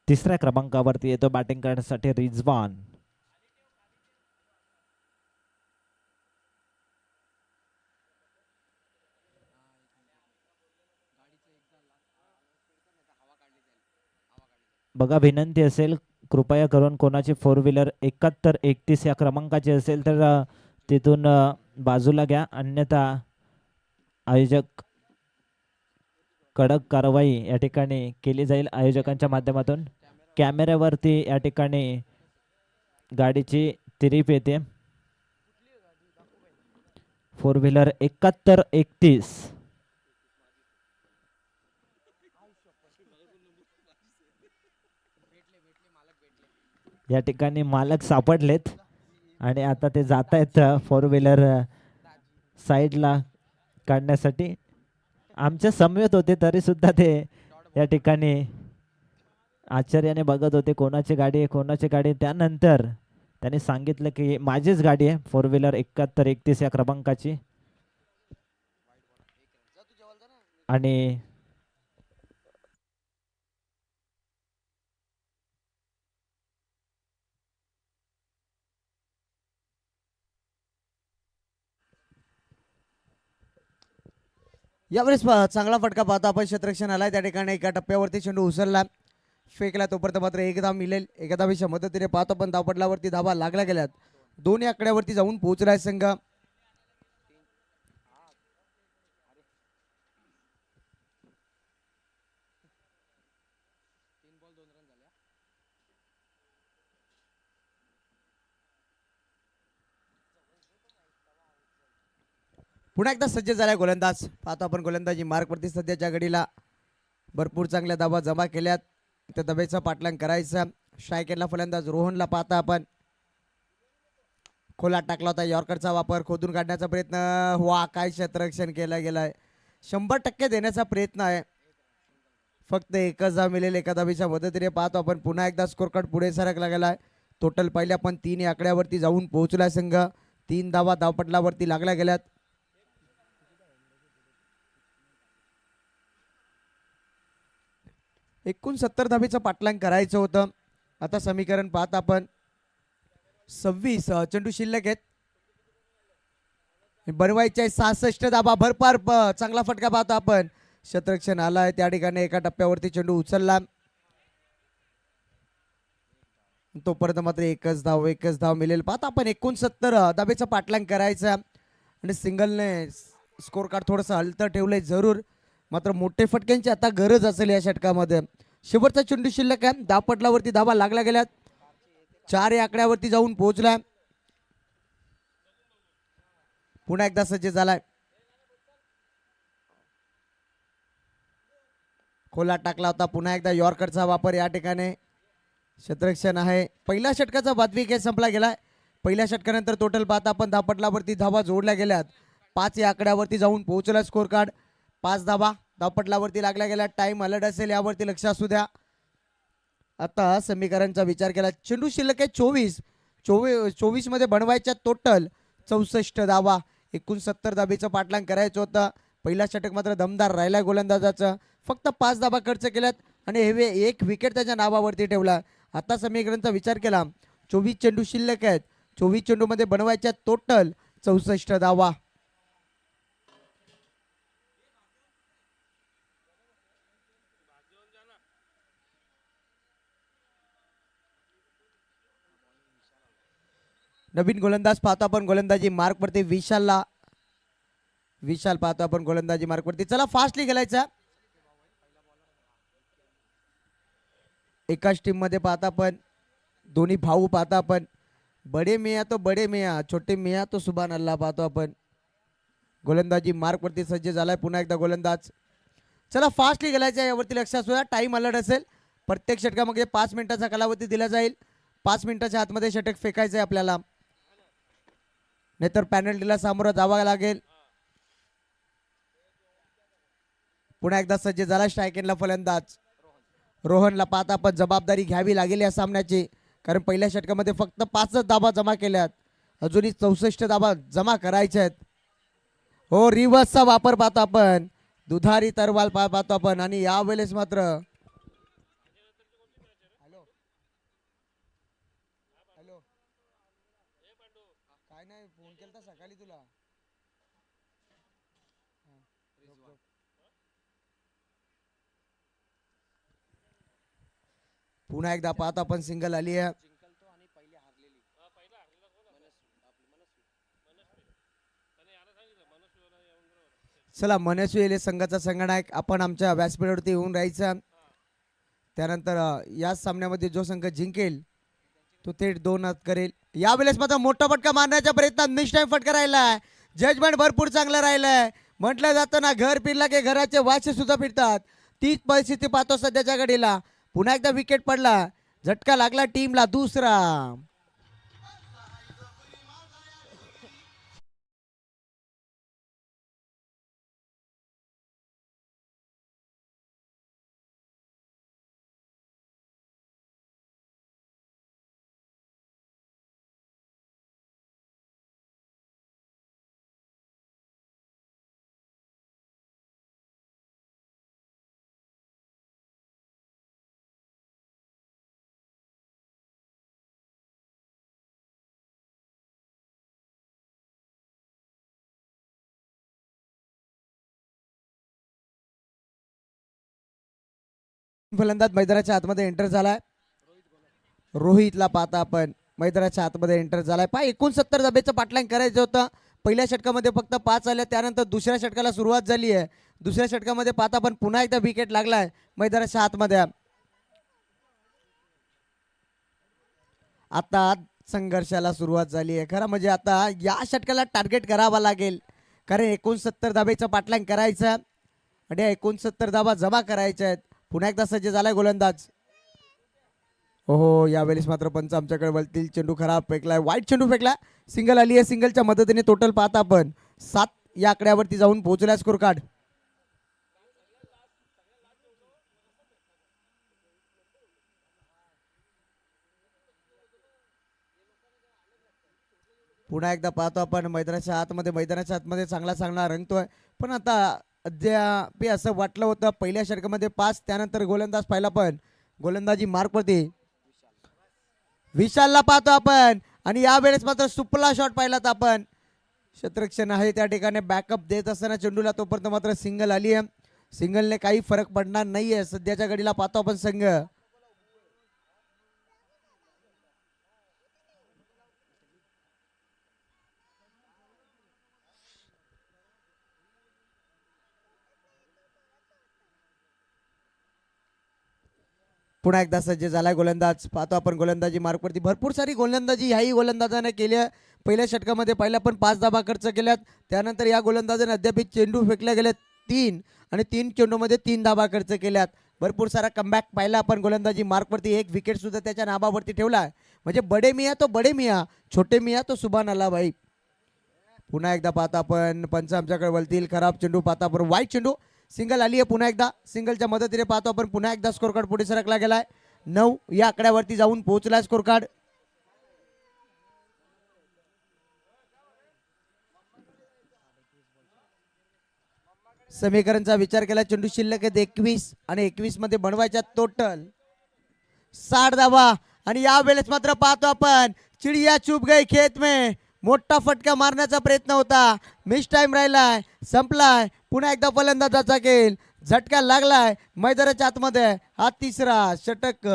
तिसऱ्या क्रमांकावरती येतो बॅटिंग करण्यासाठी रिजवान. बघा विनंती असेल कृपया करून कोणाची 4 व्हीलर 7131 या क्रमांकाची असेल तर तिथून बाजूला घ्या, अन्यथा आयोजक कडक कारवाई या ठिकाणी केली जाईल आयोजकांच्या माध्यमातून. कॅमेऱ्यावरती या ठिकाणी गाडीची तिरीप येते. 4 व्हीलर 7131 या ठिकाणी मालक सापडलेत आणि आता ते जात आहेत 4 व्हीलर साईडला काढण्यासाठी. आमच्या समवेत होते तरी सुद्धा ते या ठिकाणी आश्चर्याने बघत होते कोणाची गाडी आहे कोणाची गाडी आहे. त्यानंतर त्यांनी सांगितलं की माझीच गाडी आहे 4 व्हीलर 7131 या क्रमांकाची. आणि यावेळेस चांगला फटका पाहतो आपण. क्षेत्ररक्षण आलाय त्या ठिकाणी एका टप्प्यावरती चेंडू उचलला फेकला तोपर्यंत मात्र एक धाव मिळेल. एका धावेच्या मदतीने पाहतो पण धावपटलावरती धावा लागल्या गेल्यात. दोन्ही आकड्यावरती जाऊन पोहोचलाय संघ. पुन्हा एकदा सज्ज झालाय गोलंदाज. पाहतो आपण गोलंदाजी मार्कवरती सध्याच्या घडीला भरपूर चांगल्या धावा जमा केल्यात. त्या धाब्याचा पाठलाग करायचा. स्ट्रायकरला फलंदाज रोहनला पाहता आपण. खोला टाकला होता यॉर्करचा वापर खोदून काढण्याचा प्रयत्न. वा काय क्षेत्ररक्षण केला गेलाय. 100% देण्याचा प्रयत्न आहे. फक्त एकच धाव मिळेल एका धावेच्या मदतीने. पाहतो आपण पुन्हा एकदा स्कोर कार्ड पुढे सरकला गेलाय. टोटल पहिले आपण 3 आकड्यावरती जाऊन पोहोचलाय संघ. 3 धावा धावपटलावरती लागल्या गेल्यात. एकूण 70 धावेचं पाठलाग करायचं होतं. आता समीकरण पाहता आपण 26 चेंडू शिल्लक आहेत. बनवायचे 66 धावा. भरपार चांगला फटका पाहतो आपण. क्षेत्ररक्षण आलाय त्या ठिकाणी एका टप्प्यावरती चेंडू उचलला तोपर्यंत मात्र एकच धाव मिळेल. पाहता आपण 69 धावेचा पाठलाग करायचा आणि सिंगलने स्कोर कार्ड थोडंसं हलतं ठेवलंय जरूर. मात्र मोठे फटक्यांची आता गरज असेल या षटकामध्ये. शेवटचा चेंडू शिल्लक आहे. धावपटलावरती धावा लागल्या गेल्यात. 4 या आकड्यावरती जाऊन पोहोचला. पुन्हा एकदा सज्ज झालाय. खोला टाकला होता. पुन्हा एकदा यॉर्करचा वापर या ठिकाणी. क्षेत्ररक्षण आहे. पहिल्या षटकाचा वादवी खेळ संपला गेलाय. पहिल्या षटकानंतर टोटल पाहता आपण धावपटलावरती धावा जोडल्या गेल्यात. 5 या आकड्यावरती जाऊन पोहोचला स्कोर कार्ड. 5 धावा धावपटलावरती लागल्या गेल्या. टाइम अलर्ट असेल यावरती लक्ष असू द्या. आता समीकरणचा विचार केला. चेंडू शिल्लक आहे 24 मध्ये बनवायच्या टोटल 64 धावा. 69 धावेचं पाठलाग करायचं होतं. पहिला षटक मात्र दमदार राहिला गोलंदाजाचं. फक्त 5 धावा खर्च केल्यात आणि हे एक विकेट त्याच्या नावावरती ठेवला. आता समीकरणचा विचार केला 24 चेंडू शिल्लक आहेत. 24 चेंडू मध्ये बनवायच्या टोटल 64 धावा. नवीन गोलंदाज पाहतो आपण गोलंदाजी मार्कवरती विशाल पाहतो आपण गोलंदाजी मार्कवरती. चला फास्टली खेळायचा. एकाच टीम मध्ये पाहता आपण दोन्ही भाऊ पाहता आपण. बडे मियाँ तो बडे मियाँ छोटे मियाँ तो सुभान अल्लाह पाहतो आपण. गोलंदाजी मार्कवरती सज्ज झालाय पुन्हा एकदा गोलंदाज. चला फास्टली खेळायचं यावरती लक्ष असू द्या. टाइम अलर्ट असेल. प्रत्येक षटकामध्ये 5 मिनिटाचा कालावधी दिला जाईल. 5 मिनिटाच्या आतमध्ये षटक फेकायचं आहे आपल्याला, नाहीतर पॅनल्टीला सामोरं जावं लागेल. पुन्हा एकदा सज्ज झाला स्ट्रायकिंगला फलंदाज. रोहनला पाहता आपण जबाबदारी घ्यावी लागेल या सामन्याची, कारण पहिल्या षटकामध्ये फक्त 5च धावा जमा केल्यात. अजूनही 64 धावा जमा करायच्या आहेत. हो रिव्हर्सचा वापर पाहतो आपण. दुधारी तरवाल पाहतो आपण. आणि यावेळेस मात्र काय नाही फोन केलता सकाळी तुला. पुन्हा एकदा पाहतो आपण सिंगल आली आहे. चला मनस्वी येले संघाचा संगणक आपण आमच्या व्यासपीठावरती येऊन राहायचा. त्यानंतर याच सामन्यामध्ये जो संघ जिंकेल तो थेट 2 हात करेल. यावेळेस मात्र मोठा फटका मारण्याच्या प्रयत्नात मिस टाइम फटका राहिलाय. जजमेंट भरपूर चांगलं राहिलंय. म्हटलं जातं ना घर फिरला की घराचे वाचे सुद्धा फिरतात. तीच परिस्थिती पाहतो सध्याच्या घडीला. पुन्हा एकदा विकेट पडला. झटका लागला टीमला दुसरा. फलंदाज मैदानाच्या आतमध्ये एंटर झालाय. रोहितला पाहता आपण मैदानाच्या आतमध्ये एंटर झालाय. 69 धाब्याचं पाटलाईन करायचं होतं. पहिल्या षटकामध्ये फक्त 5 आल्या. त्यानंतर दुसऱ्या षटकाला सुरुवात झाली आहे. दुसऱ्या षटकामध्ये पाहता आपण पुन्हा एकदा विकेट लागलाय मैदानाच्या आतमध्ये. आता संघर्षाला सुरुवात झाली आहे. खरं म्हणजे आता या षटकाला टार्गेट करावा लागेल. कारण 69 धाब्याचं पाटलाईन करायचं आणि 69 धाबा जमा करायच्या आहेत. पुन्हा एकदा सज्ज झालाय गोलंदाज. हो यावेळेस मात्र पंच आमच्याकडे वळतील. चेंडू खराब फेकलाय. वाईट चेंडू फेकला. सिंगल आली आहे. सिंगलच्या मदतीने टोटल पाहता आपण 7 या आकड्यावरती जाऊन पोहोचला स्कोर कार्ड. पुन्हा एकदा पाहतो आपण मैदानाच्या आतमध्ये चांगला रंगतोय. पण आता अद्याप असं वाटलं होतं पहिल्या षटकामध्ये 5 त्यानंतर गोलंदाज पाहिला पण गोलंदाजी मार्कवरती विशालला पाहतो आपण. आणि यावेळेस मात्र सुपला शॉट पाहिलात आपण. क्षेत्ररक्षण आहे त्या ठिकाणी बॅकअप देत असताना चेंडूला तोपर्यंत मात्र सिंगल आली आहे. सिंगलने काही फरक पडणार नाहीये सध्याच्या घडीला पाहतो आपण संघ. पुन्हा एकदा सज्ज झालाय गोलंदाज. पाहतो आपण गोलंदाजी मार्कवरती भरपूर सारी गोलंदाजी ह्याही गोलंदाजाने केली आहे. पहिल्या षटकामध्ये पहिल्या पण 5 धाबा खर्च केल्यात. त्यानंतर या गोलंदाजाने अद्याप चेंडू फेकले गेले 3 आणि 3 चेंडूमध्ये 3 धाबा खर्च केल्यात. भरपूर सारा कमबॅक पाहिला आपण गोलंदाजी मार्कवरती. एक विकेट सुद्धा त्याच्या नाबावरती ठेवला. म्हणजे बडे मिया तो बडे मिया, छोटे मिया तो सुभान अल्ला भाई. पुन्हा एकदा पाहता आपण पंच आमच्याकडे वळतील. खराब चेंडू पाहता आपण वाईट चेंडू. सिंगल आली आहे पुन्हा एकदा. सिंगलच्या मदतीने पाहतो आपण पुन्हा एकदा स्कोर कार्ड पुढे सरकला गेलाय. 9 या आकड्यावरती जाऊन पोहोचलाय स्कोर कार्ड. समीकरणचा विचार केला. चेंडू शिल्लक आहेत 21 आणि 21 मध्ये बनवायच्या टोटल 60 धावा. आणि यावेळेस मात्र पाहतो आपण चिडिया चुप गई खेत में. मोठा फटका मारण्याचा प्रयत्न होता. मिस टाइम राहिलाय. संपलाय. पुन्हा एकदा फलंदाजाचा खेळ. झटका लागलाय मैदानाच्या आतमध्ये. हा तिसरा षटक.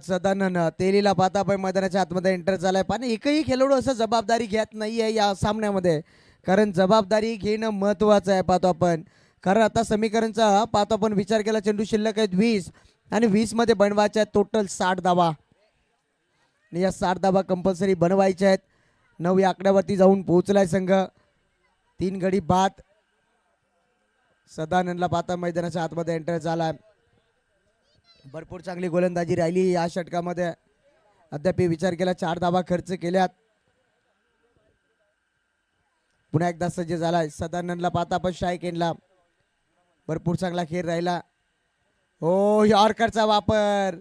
सदानंद तेलीला पाहता आपण मैदानाच्या आतमध्ये एंटर झालाय. पण एकही खेळाडू असं जबाबदारी घेत नाहीये या सामन्यामध्ये. कारण जबाबदारी घेणं महत्वाचं आहे. पाहतो आपण कारण आता समीकरणचा पाहतो आपण विचार केला. चेंडू शिल्लक आहेत 20 आणि 20 मध्ये बनवायच्या आहेत टोटल 60 धावा. आणि या 60 धावा कंपल्सरी बनवायच्या आहेत. 9 या आकड्यावरती जाऊन पोहोचलाय संघ. 3 गडी बाद. सदानंदला पाहता मैदानाच्या आतमध्ये एंटर झालाय. भरपूर चांगली गोलंदाजी राहिली या षटकामध्ये. अद्याप विचार केला 4 धावा खर्च केल्यात. पुन्हा एकदा सज्ज झालाय सदानंदला पाहता आपण स्ट्राईक भरपूर चांगला खेळ राहिला. हो यॉर्करचा वापर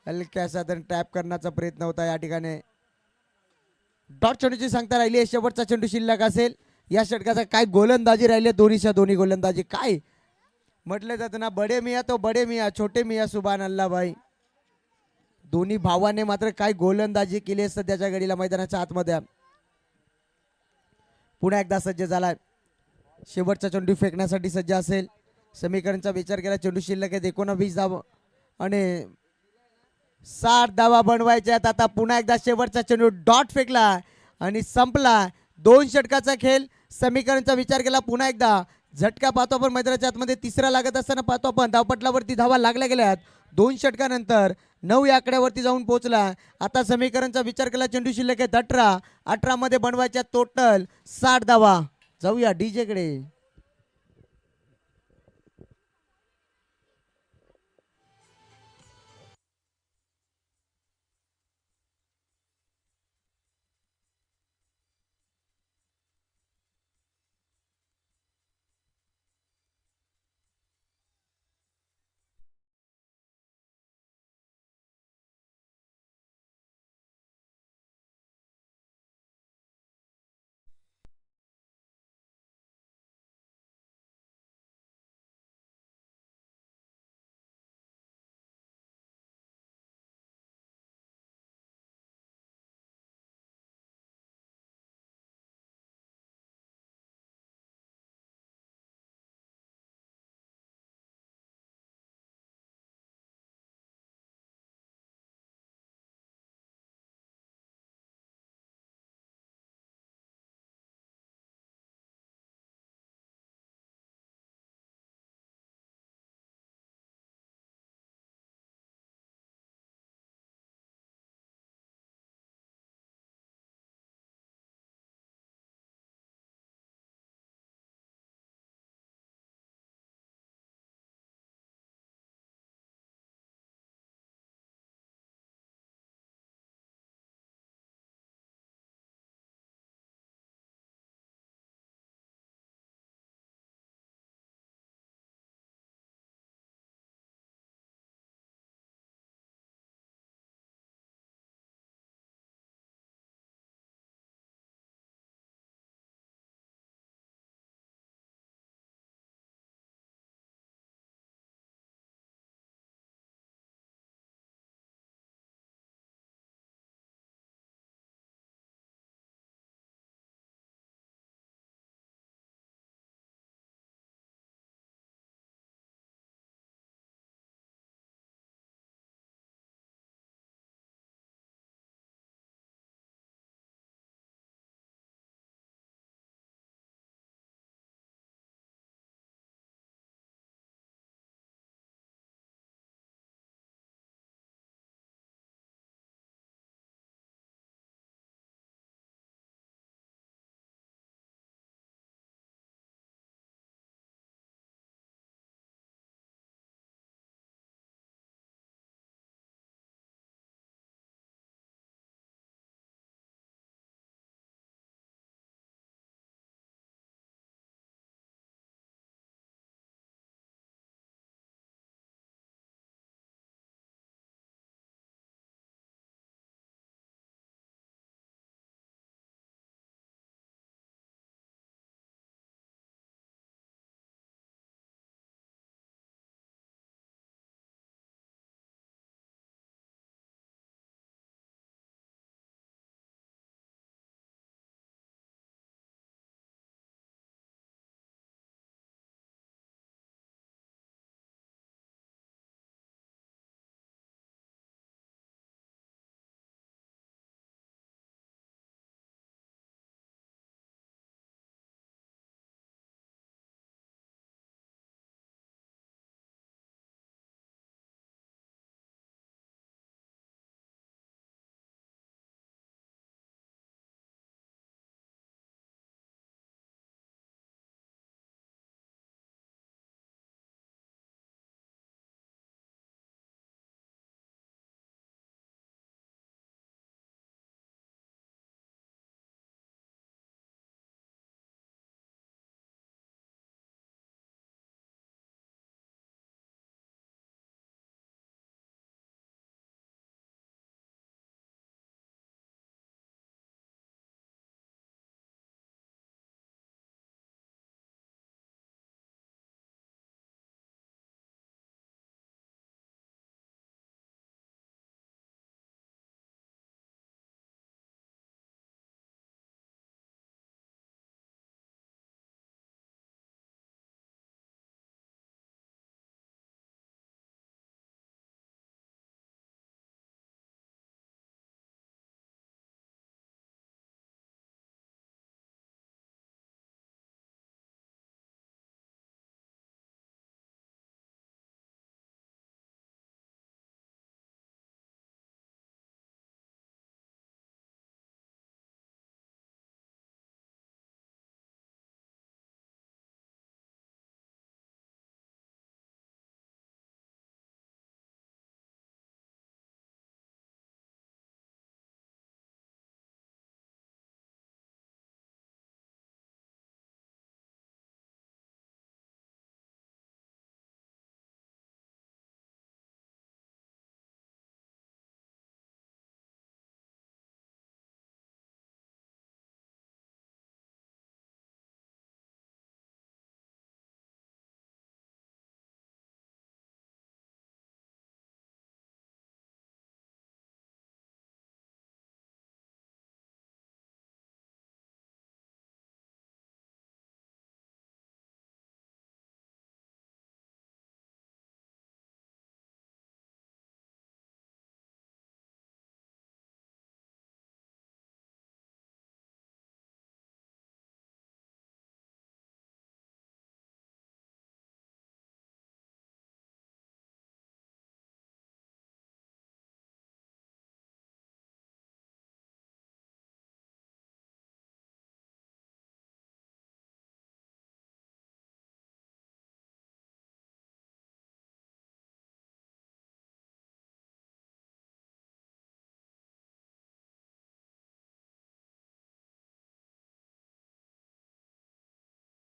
हलक्या साधारण टॅप करण्याचा प्रयत्न होता या ठिकाणी. डॉट चेंडूची सांगता राहिली आहे. शेवटचा चेंडू शिल्लक असेल. या षटकाचा काय गोलंदाजी राहिली दोन्हीच्या दोन्ही गोलंदाजी. काय म्हटलं जातं ना बडे मिया तो बडे मिया छोटे मिया सुभान अल्लाह भाई. दोन्ही भावाने मात्र काय गोलंदाजी केली आहे सध्याच्या घडीला मैदानाच्या आतमध्ये. पुन्हा एकदा सज्ज झालाय. शेवटचा चेंडू फेकण्यासाठी सज्ज असेल. समीकरणचा विचार केला चेंडू शिल्लक आहेत 19 धावा आणि 60 धावा बनवायच्या आहेत. आता पुन्हा एकदा शेवटचा चेंडू डॉट फेकला आणि संपला. 2 षटकाचा खेळ. समीकरणचा विचार केला पुन्हा एकदा झटका पाहतो आपण मैदानाच्या आतमध्ये. तिसरा लागत असताना पाहतो आपण धावपटलावरती धावा लागल्या गेल्यात. 2 षटकानंतर 9 या आकड्यावरती जाऊन पोहोचला. आता समीकरणचा विचार केला चेंडू शिल्लक आहेत 18 मध्ये बनवायच्या टोटल 60 धावा. जाऊया डीजे कडे.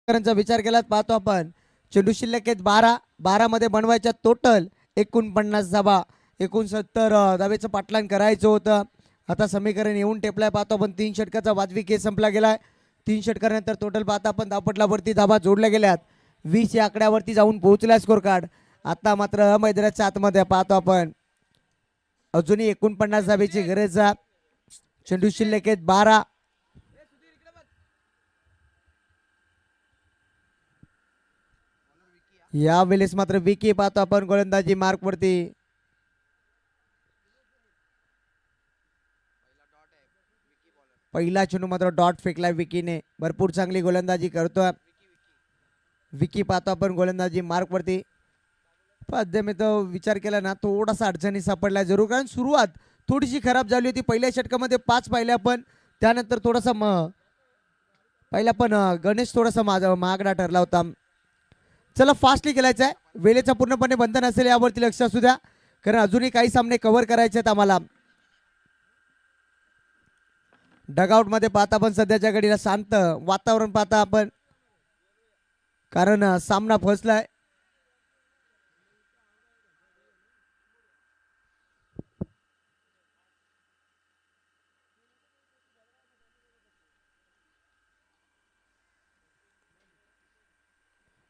चा विचार केला पाहतो आपण चेंडू शिल्लक आहेत 12 मध्ये बनवायच्या टोटल 49 धावा 69 धावेचं पाटलान करायचं होतं. आता समीकरण येऊन टेपलाय पाहतो आपण 3 षटकाचा वाजवी खेळ संपला गेलाय. 3 षटकानंतर टोटल पाहता आपण धावपटलावरती धावा जोडल्या गेल्यात 20 या आकड्यावरती जाऊन पोहोचलाय स्कोर कार्ड. आता मात्र मैदानाच्या आतमध्ये पाहतो आपण अजूनही 49 धावेची गरज आहे. चेंडू शिल्लक आहेत 12. यावेळेस मात्र विकी पाहतो आपण गोलंदाजी मार्क वरती. पहिला चेंडू मात्र डॉट फेकलाय विकीने. भरपूर चांगली गोलंदाजी करतोय विकी. पाहतो आपण गोलंदाजी मार्क वरती. मी तो विचार केला ना थोडासा अडचणी सापडला जरूर, कारण सुरुवात थोडीशी खराब झाली होती. पहिल्या षटकामध्ये 5 पाहिल्या पण त्यानंतर थोडासा पहिला पण गणेश थोडासा महागडा ठरला होता. चला फास्टली खेळायचं आहे. वेळेचा पूर्णपणे बंधन असेल यावरती लक्ष असू द्या, कारण अजूनही काही सामने कव्हर करायचे आहेत आम्हाला. डगआउट मध्ये पाहता आपण सध्याच्या घडीला शांत वातावरण पाहता आपण, कारण सामना फसलाय.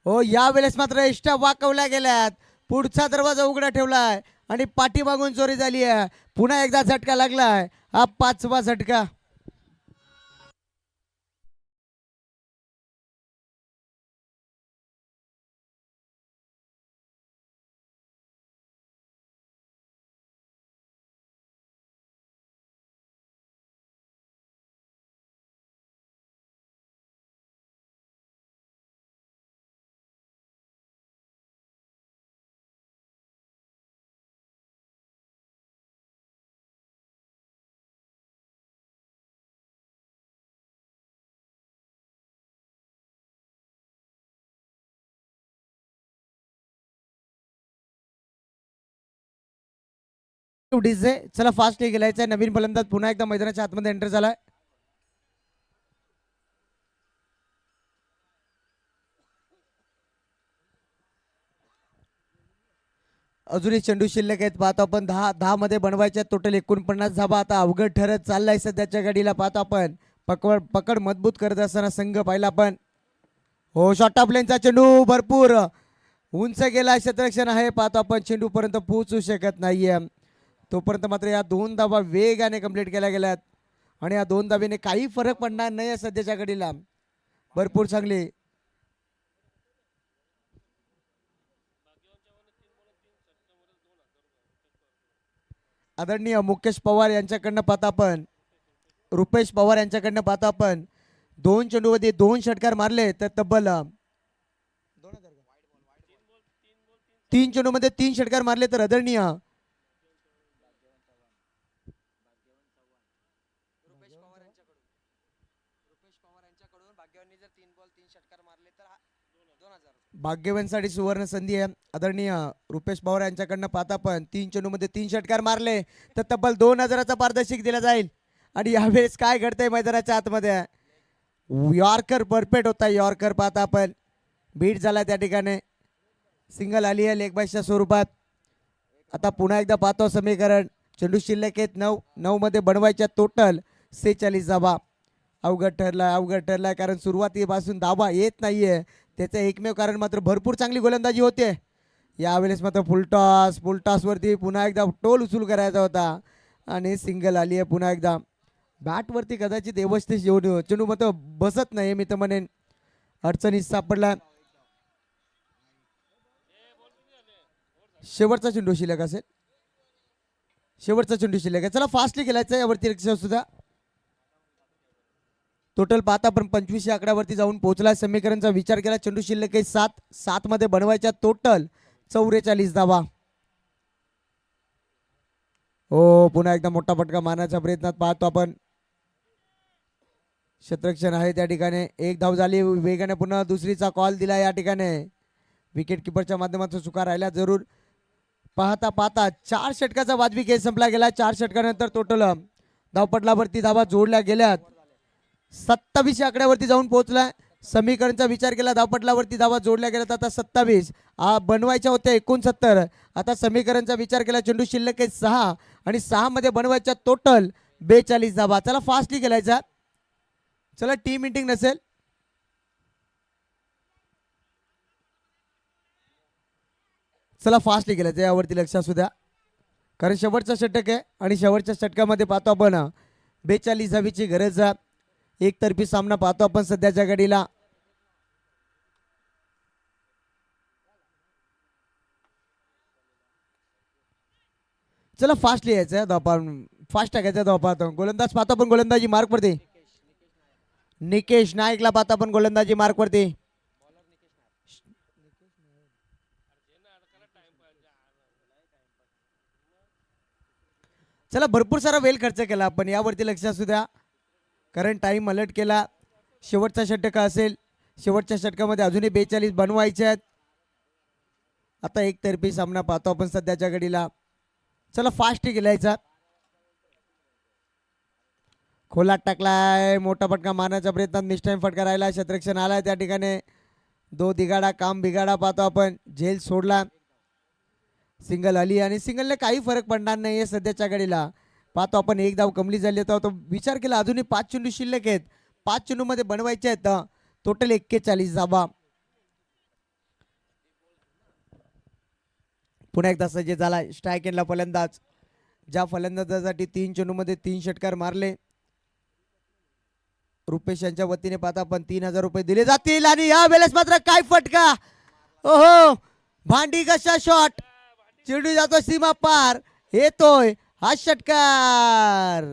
हो यावेळेस मात्र एष्ट्या वाकवल्या गेल्यात. पुढचा दरवाजा उघडा ठेवलाय आणि पाठीमागून चोरी झाली आहे. पुन्हा एकदा झटका लागलाय. हा 5वा झटका. डीजे चला फास्ट गेलायचं. नवीन फलंदाज पुन्हा एकदा मैदानाच्या आतमध्ये एंटर झालाय. अजूनही चेंडू शिल्लक आहेत. पाहतो आपण 10 मध्ये बनवायच्या टोटल 49 धावा. आता अवघड ठरत चाललाय सध्याच्या घडीला. पाहतो आपण पकड मजबूत करत असताना संघ पाहिला आपण. हो शॉर्ट ऑफ लेनचा चेंडू भरपूर उंच गेला. क्षेत्ररक्षण आहे. पाहतो आपण चेंडू पर्यंत पोहोचू शकत नाहीये. तोपर्यंत मात्र या 2 धावा वेगाने कंप्लीट केल्या गेल्यात आणि या 2 धावेने काही फरक पडणार नाही सध्याच्या घडीला. भरपूर चांगली आदरणीय मुकेश पवार यांच्याकडनं पाहता आपण, रुपेश पवार यांच्याकडनं पाहता आपण 2 चेंडूमध्ये 2 षटकार मारले तर तब्बल 3 चेंडूमध्ये 3 षटकार मारले तर आदरणीय भाग्यवानसाठी सुवर्ण संधी आहे. आदरणीय रुपेश पवार यांच्याकडनं पाहता पण 3 चेंडूमध्ये 3 षटकार मारले तर तब्बल 2000चा पारितोषिक दिला जाईल. आणि यावेळेस काय घडतंय मैदानाच्या आतमध्ये, यॉर्कर परफेक्ट होता. यॉर्कर पाहता आपण बीट झाला त्या ठिकाणी. सिंगल आली आहे लेग बायच्या स्वरूपात. आता पुन्हा एकदा पाहतो समीकरण. चेंडू शिल्लक आहेत 9 मध्ये बनवायच्या टोटल 46 धावा. अवघड ठरलाय कारण सुरुवातीपासून धावा येत नाहीये. त्याचं एकमेव कारण मात्र भरपूर चांगली गोलंदाजी होते. यावेळेस मात्र फुलटॉस वरती पुन्हा एकदा टोल उचल करायचा होता आणि सिंगल आली आहे. पुन्हा एकदा बॅटवरती कदाचित व्यवस्थित चेंडू मात्र बसत नाही. मी तर म्हणेन अडचणीत सापडला. शेवटचा चेंडू शिल्लक असेल. शेवटचा चेंडू शिल्लक आहे. चला फास्टली खेळायचं यावरती लक्ष सुद्धा. टोटल पाहता पण 25 या आकड्यावरती जाऊन पोहोचला. समीकरणचा विचार केला. चेंडू शिल्लक आहे 7 मध्ये बनवायच्या टोटल 44 धावा. हो पुन्हा एकदा मोठा फटका मारण्याच्या प्रयत्नात पाहतो आपण. क्षेत्ररक्षण आहे त्या ठिकाणी. 1 धाव झाली. वेगाने पुन्हा दुसरीचा कॉल दिला या ठिकाणी. विकेट किपरच्या माध्यमातून चुका राहिल्या जरूर. पाहता 4 षटकाचा वाजवी खेळ संपला गेला. 4 षटकानंतर टोटल धावपटलावरती धावा जोडल्या गेल्यात. 27 आकड्यावरती जाऊन पोहोचलाय. समीकरणचा विचार केला धावपटलावरती धावा जोडल्या गेल्यात आता 27. बनवायच्या होत्या 69. आता समीकरणचा विचार केला चेंडू शिल्लक आहे 6 आणि 6 मध्ये बनवायच्या टोटल 42 धावा. चला फास्टली खेळायचा. चला टीम मीटिंग नसेल. चला फास्टली गेलं यावरती लक्ष असू द्या कारण शेवटचा षटक आहे आणि शेवटच्या षटकामध्ये पाहतो आपण 42 धावीची गरज. एकतर्फी सामना पाहतो आपण सध्याच्या घडीला. चला फास्टली यायचं आपण फास्ट टाकायचं पाहतो. गोलंदाज पाहतो आपण गोलंदाजी मार्क वरती. निकेश नाईकला पाहतो आपण गोलंदाजी मार्क वरती. चला भरपूर सारा वेळ खर्च केला आपण यावरती लक्ष असू द्या कारण टाइम अलर्ट केला. शेवटचा षटक असेल. शेवटच्या षटकामध्ये अजूनही 42 बनवायचे आहेत. आता एकतर्फी सामना पाहतो आपण सध्याच्या घडीला. चला फास्ट गेलायचा. खोलात टाकलाय मोठा फटका मारण्याचा प्रयत्न मिस्टाईम फटका राहिला. क्षेत्ररक्षण आलाय त्या ठिकाणी. दिगाडा काम बिगाडा पाहतो आपण. झेल सोडला. सिंगल आली आणि सिंगलने काही फरक पडणार नाहीये सध्याच्या घडीला. पाहतो आपण एक धाव कमली झाली तो विचार केला अजूनही 5 चेंडू शिल्लक आहेत. 5 चेंडू मध्ये बनवायचे आहेत टोटल 41 धावा. पुन्हा एकदा सज्ज झाला स्ट्राईक एंडला फलंदाज. ज्या फलंदाजासाठी 3 चेंडू मध्ये 3 षटकार मारले रुपेश यांच्या वतीने पाहता आपण 3000 रुपये दिले जातील. आणि या वेळेस मात्र काय फटका. ओहो भांडी कशा शॉट. चेंडू जातो सीमा पार. येतोय हा षटकार.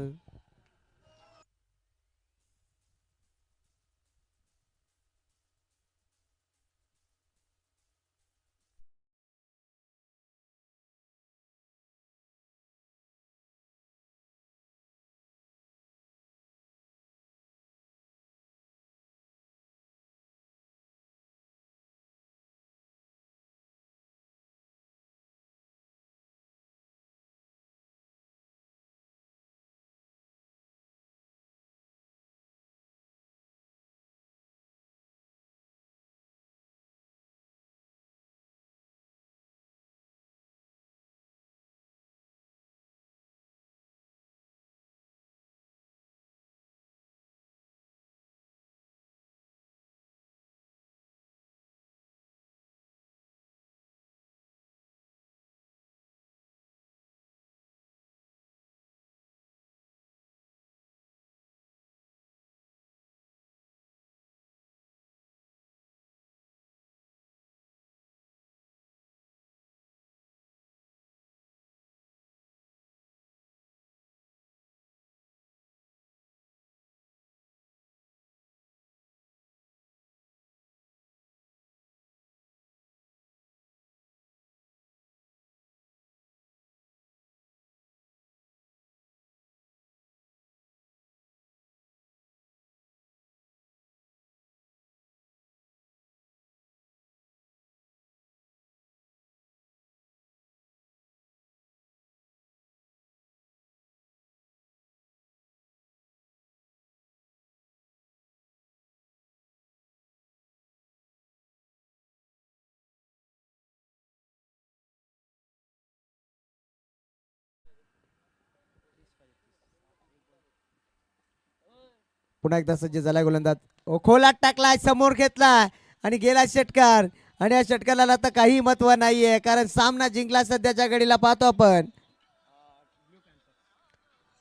पुन्हा एकदा सज्ज झालाय गोलंदाज. खोलात टाकलाय समोर घेतलाय आणि गेला षटकार. आणि या षटकाला आता काही महत्व नाहीये कारण सामना जिंकला सध्याच्या घडीला. पाहतो आपण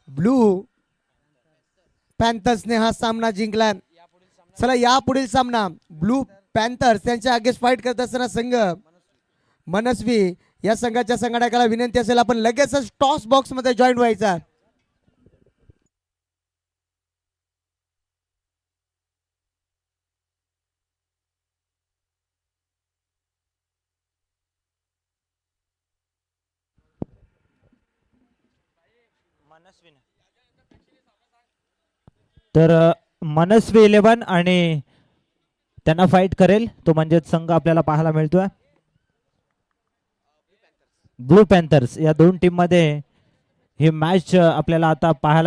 ब्लू पॅन्थर्सने हा सामना जिंकला. चला या पुढील सामना ब्लू पॅन्थर्स त्यांच्या अगेन्स्ट फाईट करत असताना संघ मनस्वी या संघाच्या संघटकाला विनंती असेल आपण लगेचच टॉस बॉक्स मध्ये जॉईन व्हायचा. तर मनस्वी 11 आणि त्यांना फाईट करेल तो म्हणजे संघ आपल्याला पाहायला मिळतोय ब्लू पॅन्थर्स. या दोन टीम मध्ये ही मॅच आपल्याला आता पाहायला